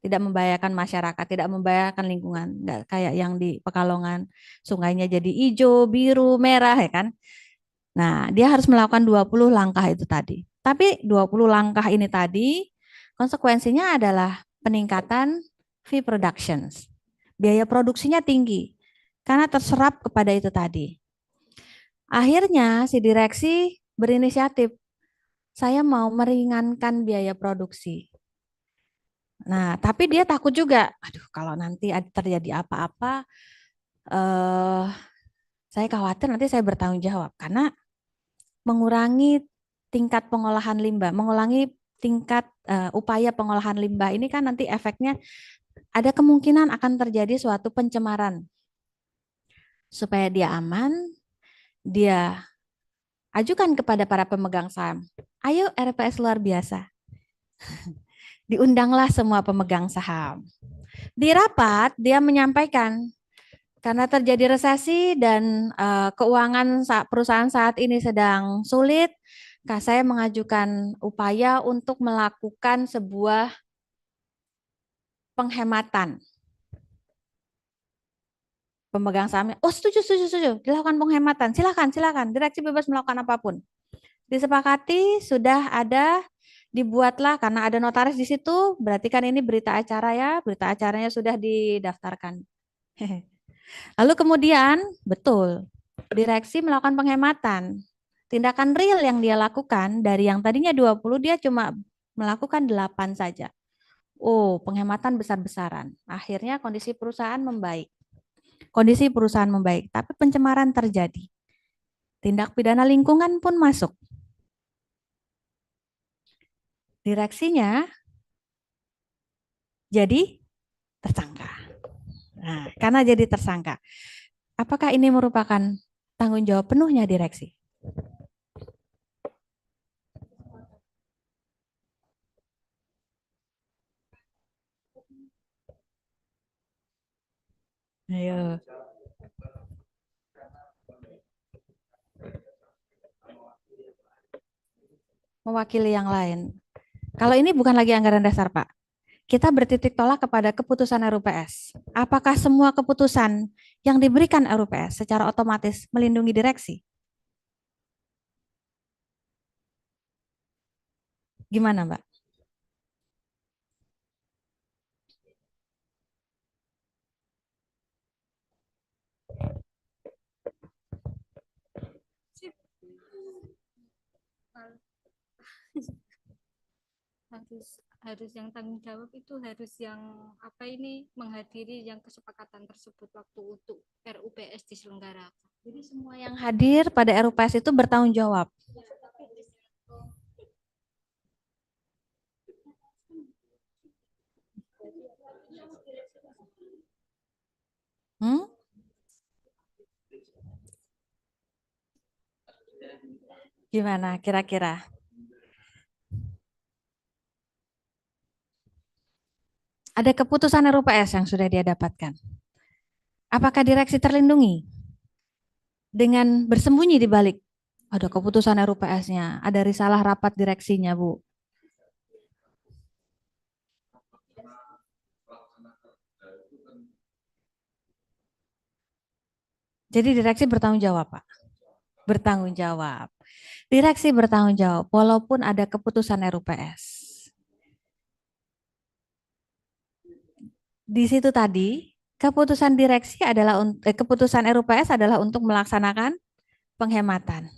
tidak membahayakan masyarakat, tidak membahayakan lingkungan, nggak kayak yang di Pekalongan, sungainya jadi hijau, biru, merah ya kan. Nah, dia harus melakukan 20 langkah itu tadi. Tapi 20 langkah ini tadi konsekuensinya adalah peningkatan fee productions. Biaya produksinya tinggi karena terserap kepada itu tadi. Akhirnya si direksi berinisiatif, saya mau meringankan biaya produksi. Nah, tapi dia takut juga, aduh kalau nanti terjadi apa-apa, saya khawatir nanti saya bertanggung jawab karena mengurangi tingkat pengolahan limbah, mengurangi tingkat upaya pengolahan limbah ini kan nanti efeknya ada kemungkinan akan terjadi suatu pencemaran. Supaya dia aman, dia ajukan kepada para pemegang saham. Ayo RPS luar biasa. Diundanglah semua pemegang saham. Di rapat dia menyampaikan karena terjadi resesi dan keuangan perusahaan saat ini sedang sulit, saya mengajukan upaya untuk melakukan sebuah penghematan. Pemegang sahamnya, oh setuju, dilakukan penghematan, silakan, direksi bebas melakukan apapun. Disepakati, sudah ada, dibuatlah karena ada notaris di situ, berarti kan ini berita acara ya, berita acaranya sudah didaftarkan. Lalu kemudian, betul, direksi melakukan penghematan. Tindakan real yang dia lakukan, dari yang tadinya 20, dia cuma melakukan 8 saja. Oh, penghematan besar-besaran. Akhirnya kondisi perusahaan membaik. Tapi pencemaran terjadi. Tindak pidana lingkungan pun masuk. Direksinya jadi tersangka. Nah, karena jadi tersangka, apakah ini merupakan tanggung jawab penuhnya direksi? Ayo. Mewakili yang lain. Kalau ini bukan lagi anggaran dasar, Pak. Kita bertitik tolak kepada keputusan RUPS. Apakah semua keputusan yang diberikan RUPS secara otomatis melindungi direksi? Gimana, Mbak? harus yang tanggung jawab itu harus yang apa ini menghadiri yang kesepakatan tersebut waktu untuk RUPS diselenggarakan. Jadi semua yang hadir pada RUPS itu bertanggung jawab. Gimana kira-kira? Ada keputusan RUPS yang sudah dia dapatkan. Apakah direksi terlindungi? Dengan bersembunyi di balik, ada keputusan RUPS-nya, ada risalah rapat direksinya, Bu. Jadi direksi bertanggung jawab, Pak. Bertanggung jawab. Direksi bertanggung jawab, walaupun ada keputusan RUPS. Di situ tadi, keputusan direksi adalah keputusan RUPS adalah untuk melaksanakan penghematan.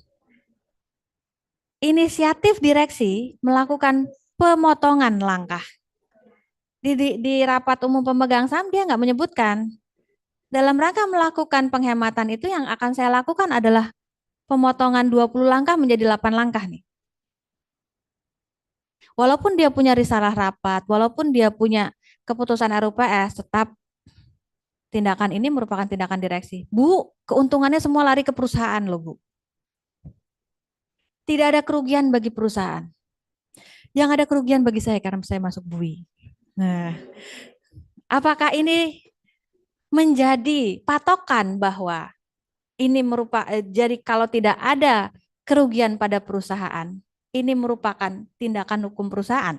Inisiatif direksi melakukan pemotongan langkah. Di rapat umum pemegang saham dia nggak menyebutkan. Dalam rangka melakukan penghematan itu yang akan saya lakukan adalah pemotongan 20 langkah menjadi 8 langkah nih. Walaupun dia punya risalah rapat, walaupun dia punya keputusan RUPS, tetap tindakan ini merupakan tindakan direksi. Bu, keuntungannya semua lari ke perusahaan loh, Bu. Tidak ada kerugian bagi perusahaan. Yang ada kerugian bagi saya karena saya masuk BUI. Nah, apakah ini menjadi patokan bahwa ini jadi kalau tidak ada kerugian pada perusahaan, ini merupakan tindakan hukum perusahaan?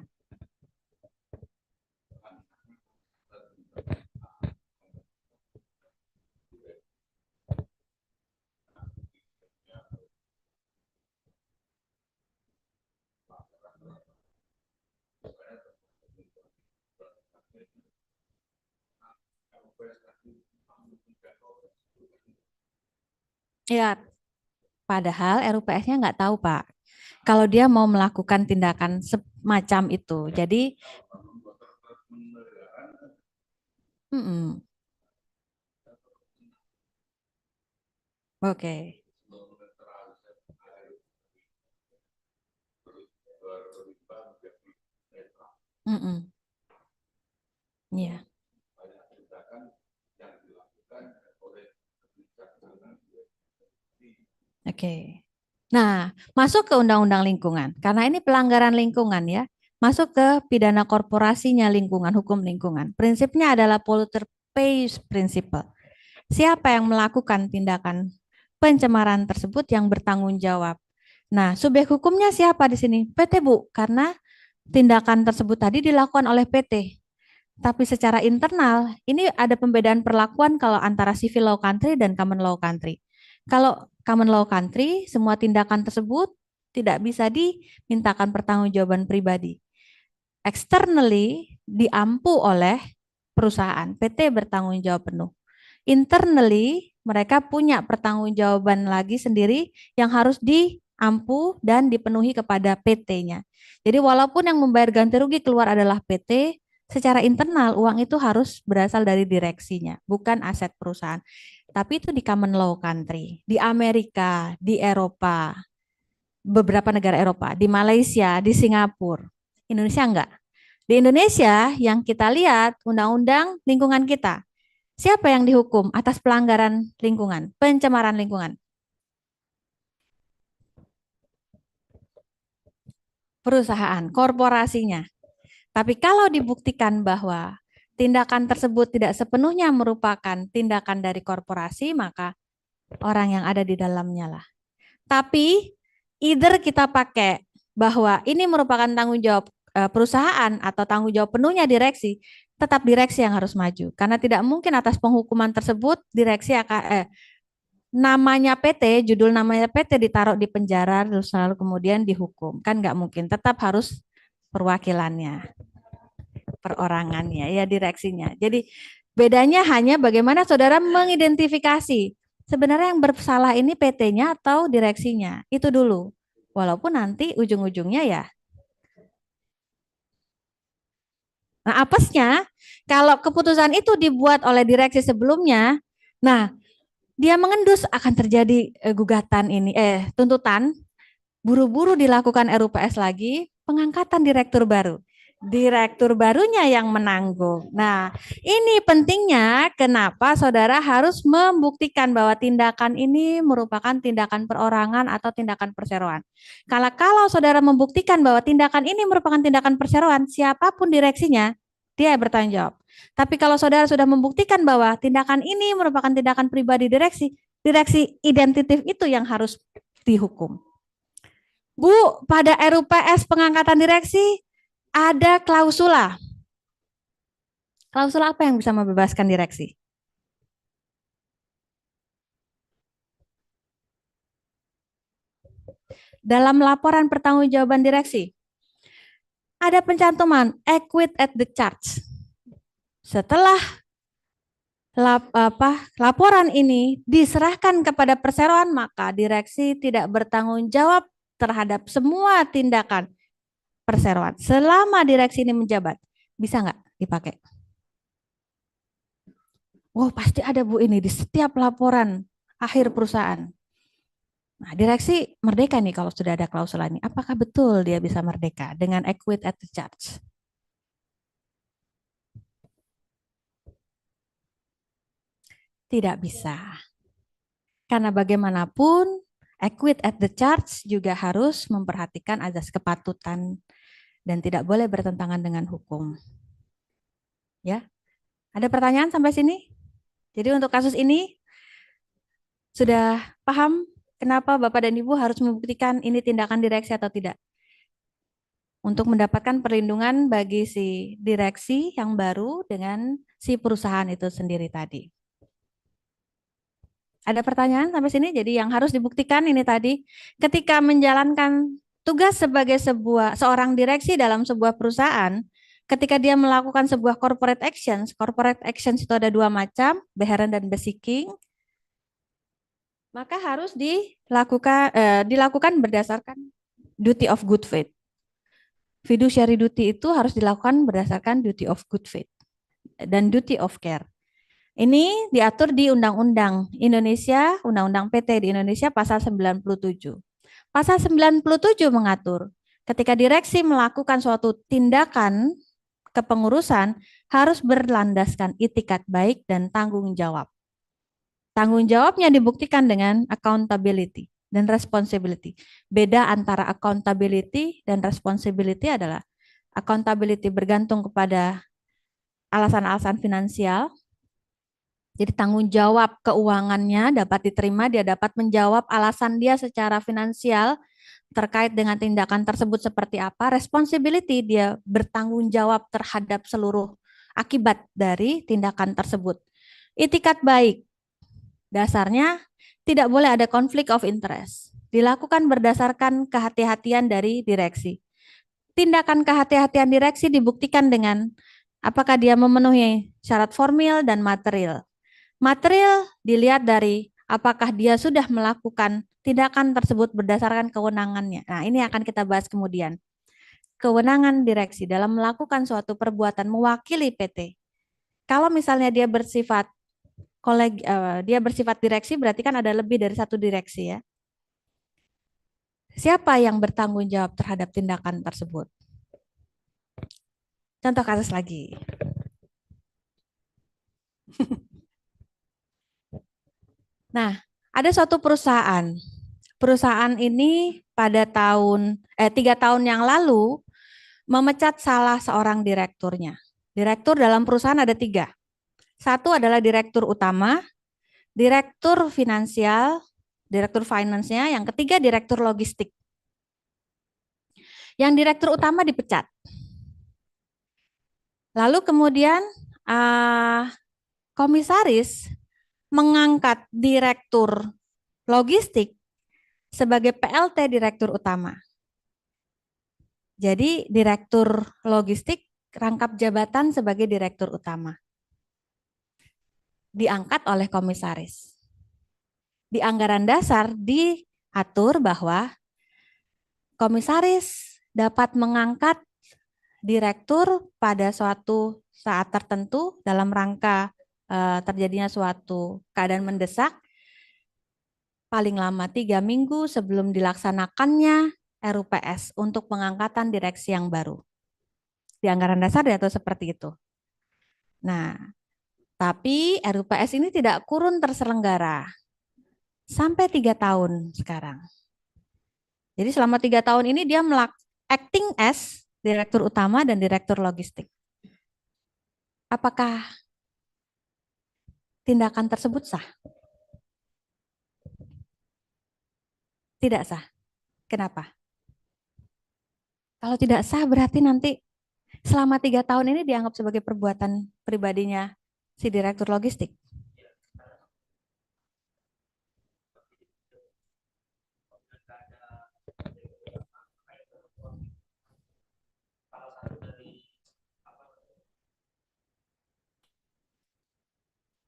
Ya, padahal RUPS-nya nggak tahu, Pak. Kalau dia mau melakukan tindakan semacam itu. Jadi, oke. Iya. Oke. Nah, masuk ke undang-undang lingkungan. Karena ini pelanggaran lingkungan ya. Masuk ke pidana korporasinya lingkungan, hukum lingkungan. Prinsipnya adalah polluter pays principle. Siapa yang melakukan tindakan pencemaran tersebut yang bertanggung jawab. Nah, subjek hukumnya siapa di sini? PT, Bu, karena tindakan tersebut tadi dilakukan oleh PT. Tapi secara internal, ini ada pembedaan perlakuan kalau antara civil law country dan common law country. Kalau common law country, semua tindakan tersebut tidak bisa dimintakan pertanggungjawaban pribadi. Externally diampu oleh perusahaan, PT bertanggung jawab penuh. Internally, mereka punya pertanggungjawaban lagi sendiri yang harus diampu dan dipenuhi kepada PT-nya. Jadi walaupun yang membayar ganti rugi keluar adalah PT, secara internal uang itu harus berasal dari direksinya, bukan aset perusahaan. Tapi itu di common law country, di Amerika, di Eropa, beberapa negara Eropa, di Malaysia, di Singapura. Indonesia enggak. Di Indonesia yang kita lihat undang-undang lingkungan kita. Siapa yang dihukum atas pelanggaran lingkungan, pencemaran lingkungan? Perusahaan, korporasinya. Tapi kalau dibuktikan bahwa tindakan tersebut tidak sepenuhnya merupakan tindakan dari korporasi, maka orang yang ada di dalamnya lah. Tapi either kita pakai bahwa ini merupakan tanggung jawab perusahaan atau tanggung jawab penuhnya direksi, tetap direksi yang harus maju. Karena tidak mungkin atas penghukuman tersebut direksi akan namanya PT, judul namanya PT ditaruh di penjara terus lalu kemudian dihukum. Kan nggak mungkin, tetap harus perwakilannya, perorangannya, ya direksinya. Jadi bedanya hanya bagaimana saudara mengidentifikasi sebenarnya yang bersalah ini PT-nya atau direksinya. Itu dulu. Walaupun nanti ujung-ujungnya ya. Nah, apesnya kalau keputusan itu dibuat oleh direksi sebelumnya, nah dia mengendus akan terjadi gugatan ini, tuntutan, buru-buru dilakukan RUPS lagi, pengangkatan direktur baru. Direktur barunya yang menanggung. Nah, ini pentingnya kenapa saudara harus membuktikan bahwa tindakan ini merupakan tindakan perorangan atau tindakan perseroan. Kalau saudara membuktikan bahwa tindakan ini merupakan tindakan perseroan, siapapun direksinya, dia bertanggung jawab. Tapi kalau saudara sudah membuktikan bahwa tindakan ini merupakan tindakan pribadi direksi, direksi identitif itu yang harus dihukum. Bu, pada RUPS pengangkatan direksi ada klausula. Klausula apa yang bisa membebaskan direksi? Dalam laporan pertanggungjawaban direksi, ada pencantuman acquit at the charge. Setelah laporan ini diserahkan kepada perseroan, maka direksi tidak bertanggung jawab terhadap semua tindakan perseroan. Selama direksi ini menjabat, bisa nggak dipakai? Oh, pasti ada Bu ini di setiap laporan akhir perusahaan. Nah, direksi merdeka nih kalau sudah ada klausula ini. Apakah betul dia bisa merdeka dengan equity at the charge? Tidak bisa. Karena bagaimanapun equity at the charge juga harus memperhatikan azas kepatutan dan tidak boleh bertentangan dengan hukum. Ya. Ada pertanyaan sampai sini? Jadi untuk kasus ini sudah paham kenapa Bapak dan Ibu harus membuktikan ini tindakan direksi atau tidak? Untuk mendapatkan perlindungan bagi si direksi yang baru dengan si perusahaan itu sendiri tadi. Ada pertanyaan sampai sini? Jadi yang harus dibuktikan ini tadi, ketika menjalankan tugas sebagai seorang direksi dalam sebuah perusahaan, ketika dia melakukan sebuah corporate actions itu ada dua macam, beherent dan beseeking, maka harus dilakukan berdasarkan duty of good faith. Fiduciary duty itu harus dilakukan berdasarkan duty of good faith dan duty of care. Ini diatur di Undang-Undang Indonesia, Undang-Undang PT di Indonesia pasal 97. Pasal 97 mengatur ketika direksi melakukan suatu tindakan kepengurusan harus berlandaskan itikat baik dan tanggung jawab. Tanggung jawabnya dibuktikan dengan accountability dan responsibility. Beda antara accountability dan responsibility adalah accountability bergantung kepada alasan-alasan finansial. Jadi tanggung jawab keuangannya dapat diterima, dia dapat menjawab alasan dia secara finansial terkait dengan tindakan tersebut seperti apa. Responsibility, dia bertanggung jawab terhadap seluruh akibat dari tindakan tersebut. Itikat baik, dasarnya tidak boleh ada konflik of interest. Dilakukan berdasarkan kehati-hatian dari direksi. Tindakan kehati-hatian direksi dibuktikan dengan apakah dia memenuhi syarat formil dan material. Material dilihat dari apakah dia sudah melakukan tindakan tersebut berdasarkan kewenangannya. Nah, ini akan kita bahas kemudian. Kewenangan direksi dalam melakukan suatu perbuatan mewakili PT. Kalau misalnya dia bersifat direksi, berarti kan ada lebih dari satu direksi ya. Siapa yang bertanggung jawab terhadap tindakan tersebut? Contoh kasus lagi. Nah, ada suatu perusahaan. Perusahaan ini pada 3 tahun yang lalu memecat salah seorang direkturnya. Direktur dalam perusahaan ada 3. Satu adalah direktur utama, direktur finansial, direktur finance-nya, yang ketiga direktur logistik. Yang direktur utama dipecat. Lalu kemudian komisaris mengangkat direktur logistik sebagai PLT direktur utama. Jadi direktur logistik rangkap jabatan sebagai direktur utama. Diangkat oleh komisaris. Di anggaran dasar diatur bahwa komisaris dapat mengangkat direktur pada suatu saat tertentu dalam rangka terjadinya suatu keadaan mendesak, paling lama 3 minggu sebelum dilaksanakannya RUPS untuk pengangkatan direksi yang baru. Di anggaran dasar diatur seperti itu. Nah, tapi RUPS ini tidak kurun terselenggara sampai 3 tahun sekarang. Jadi selama 3 tahun ini dia acting as direktur utama dan direktur logistik. Apakah tindakan tersebut sah? Tidak sah. Kenapa? Kalau tidak sah berarti nanti selama 3 tahun ini dianggap sebagai perbuatan pribadinya si direktur logistik.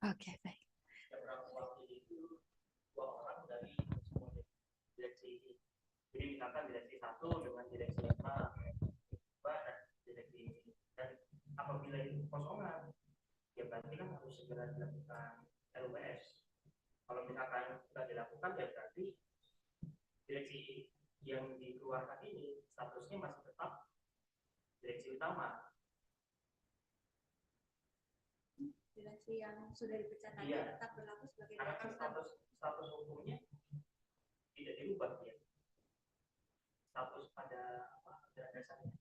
Oke, baik. Jadi misalkan direksi 1 dengan direksi 5, 2 dan direksi, dan apabila itu kosongan, ya berarti kan harus segera dilakukan RUPS. Kalau misalkan sudah dilakukan, ya berarti utama. Direksi yang sudah dipecat tadi Iya. tetap berlaku sebagai Karena direksi kan utama. status hukumnya tidak dirubah ya. Status pada dasarnya.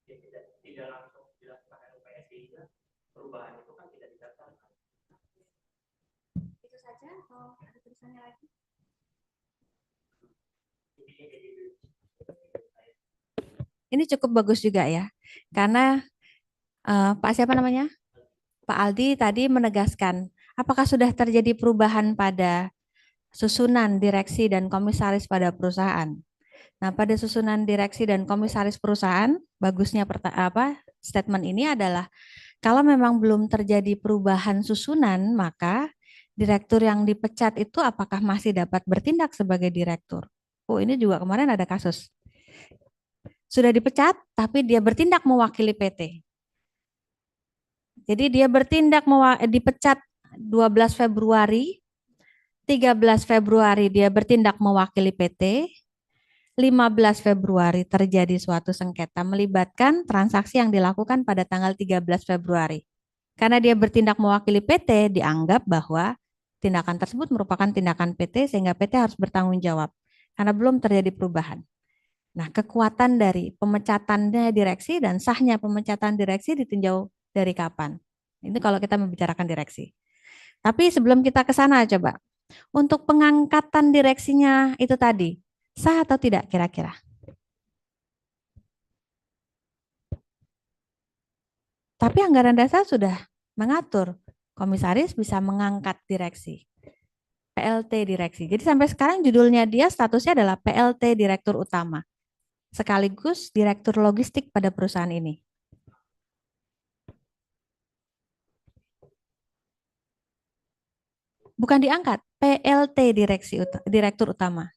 Ya, tidak langsung dilakukan RUPS sehingga perubahan itu kan tidak didaftarkan. Itu saja atau ada tulisannya lagi? Ini cukup bagus juga ya, karena Pak siapa namanya? Pak Aldi tadi menegaskan, apakah sudah terjadi perubahan pada susunan direksi dan komisaris pada perusahaan? Nah, pada susunan direksi dan komisaris perusahaan, bagusnya statement ini adalah kalau memang belum terjadi perubahan susunan, maka direktur yang dipecat itu apakah masih dapat bertindak sebagai direktur? Oh, ini juga kemarin ada kasus. Sudah dipecat, tapi dia bertindak mewakili PT. Jadi dia bertindak dipecat 12 Februari, 13 Februari dia bertindak mewakili PT, 15 Februari terjadi suatu sengketa melibatkan transaksi yang dilakukan pada tanggal 13 Februari. Karena dia bertindak mewakili PT, dianggap bahwa tindakan tersebut merupakan tindakan PT sehingga PT harus bertanggung jawab karena belum terjadi perubahan. Nah, kekuatan dari pemecatannya direksi dan sahnya pemecatan direksi ditinjau dari kapan. Ini kalau kita membicarakan direksi. Tapi sebelum kita ke sana coba, untuk pengangkatan direksinya itu tadi, sah atau tidak kira-kira? Tapi anggaran dasar sudah mengatur komisaris bisa mengangkat direksi, PLT direksi. Jadi sampai sekarang judulnya dia statusnya adalah PLT Direktur Utama, sekaligus Direktur Logistik pada perusahaan ini. Bukan diangkat, PLT Direktur Utama.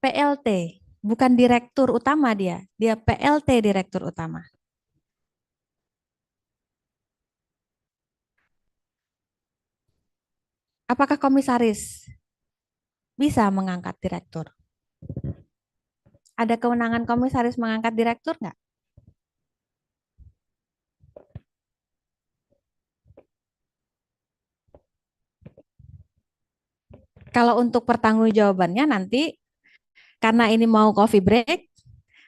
PLT, bukan Direktur Utama dia PLT Direktur Utama. Apakah komisaris bisa mengangkat direktur? Ada kewenangan komisaris mengangkat direktur nggak? Kalau untuk pertanggungjawabannya nanti, karena ini mau coffee break,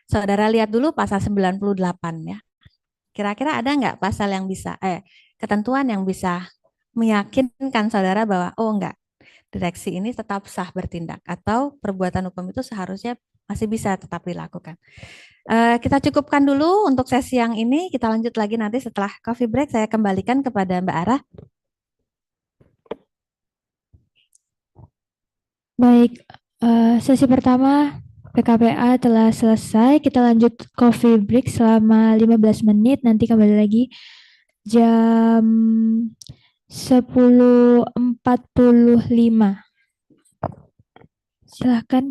saudara lihat dulu pasal 98 ya. Kira-kira ada nggak pasal yang bisa, ketentuan yang bisa meyakinkan saudara bahwa, oh enggak, direksi ini tetap sah bertindak, atau perbuatan hukum itu seharusnya masih bisa tetap dilakukan. Kita cukupkan dulu untuk sesi yang ini, kita lanjut lagi nanti setelah coffee break, saya kembalikan kepada Mbak Ara. Baik, sesi pertama PKPA telah selesai. Kita lanjut coffee break selama 15 menit. Nanti kembali lagi jam 10.45. Silahkan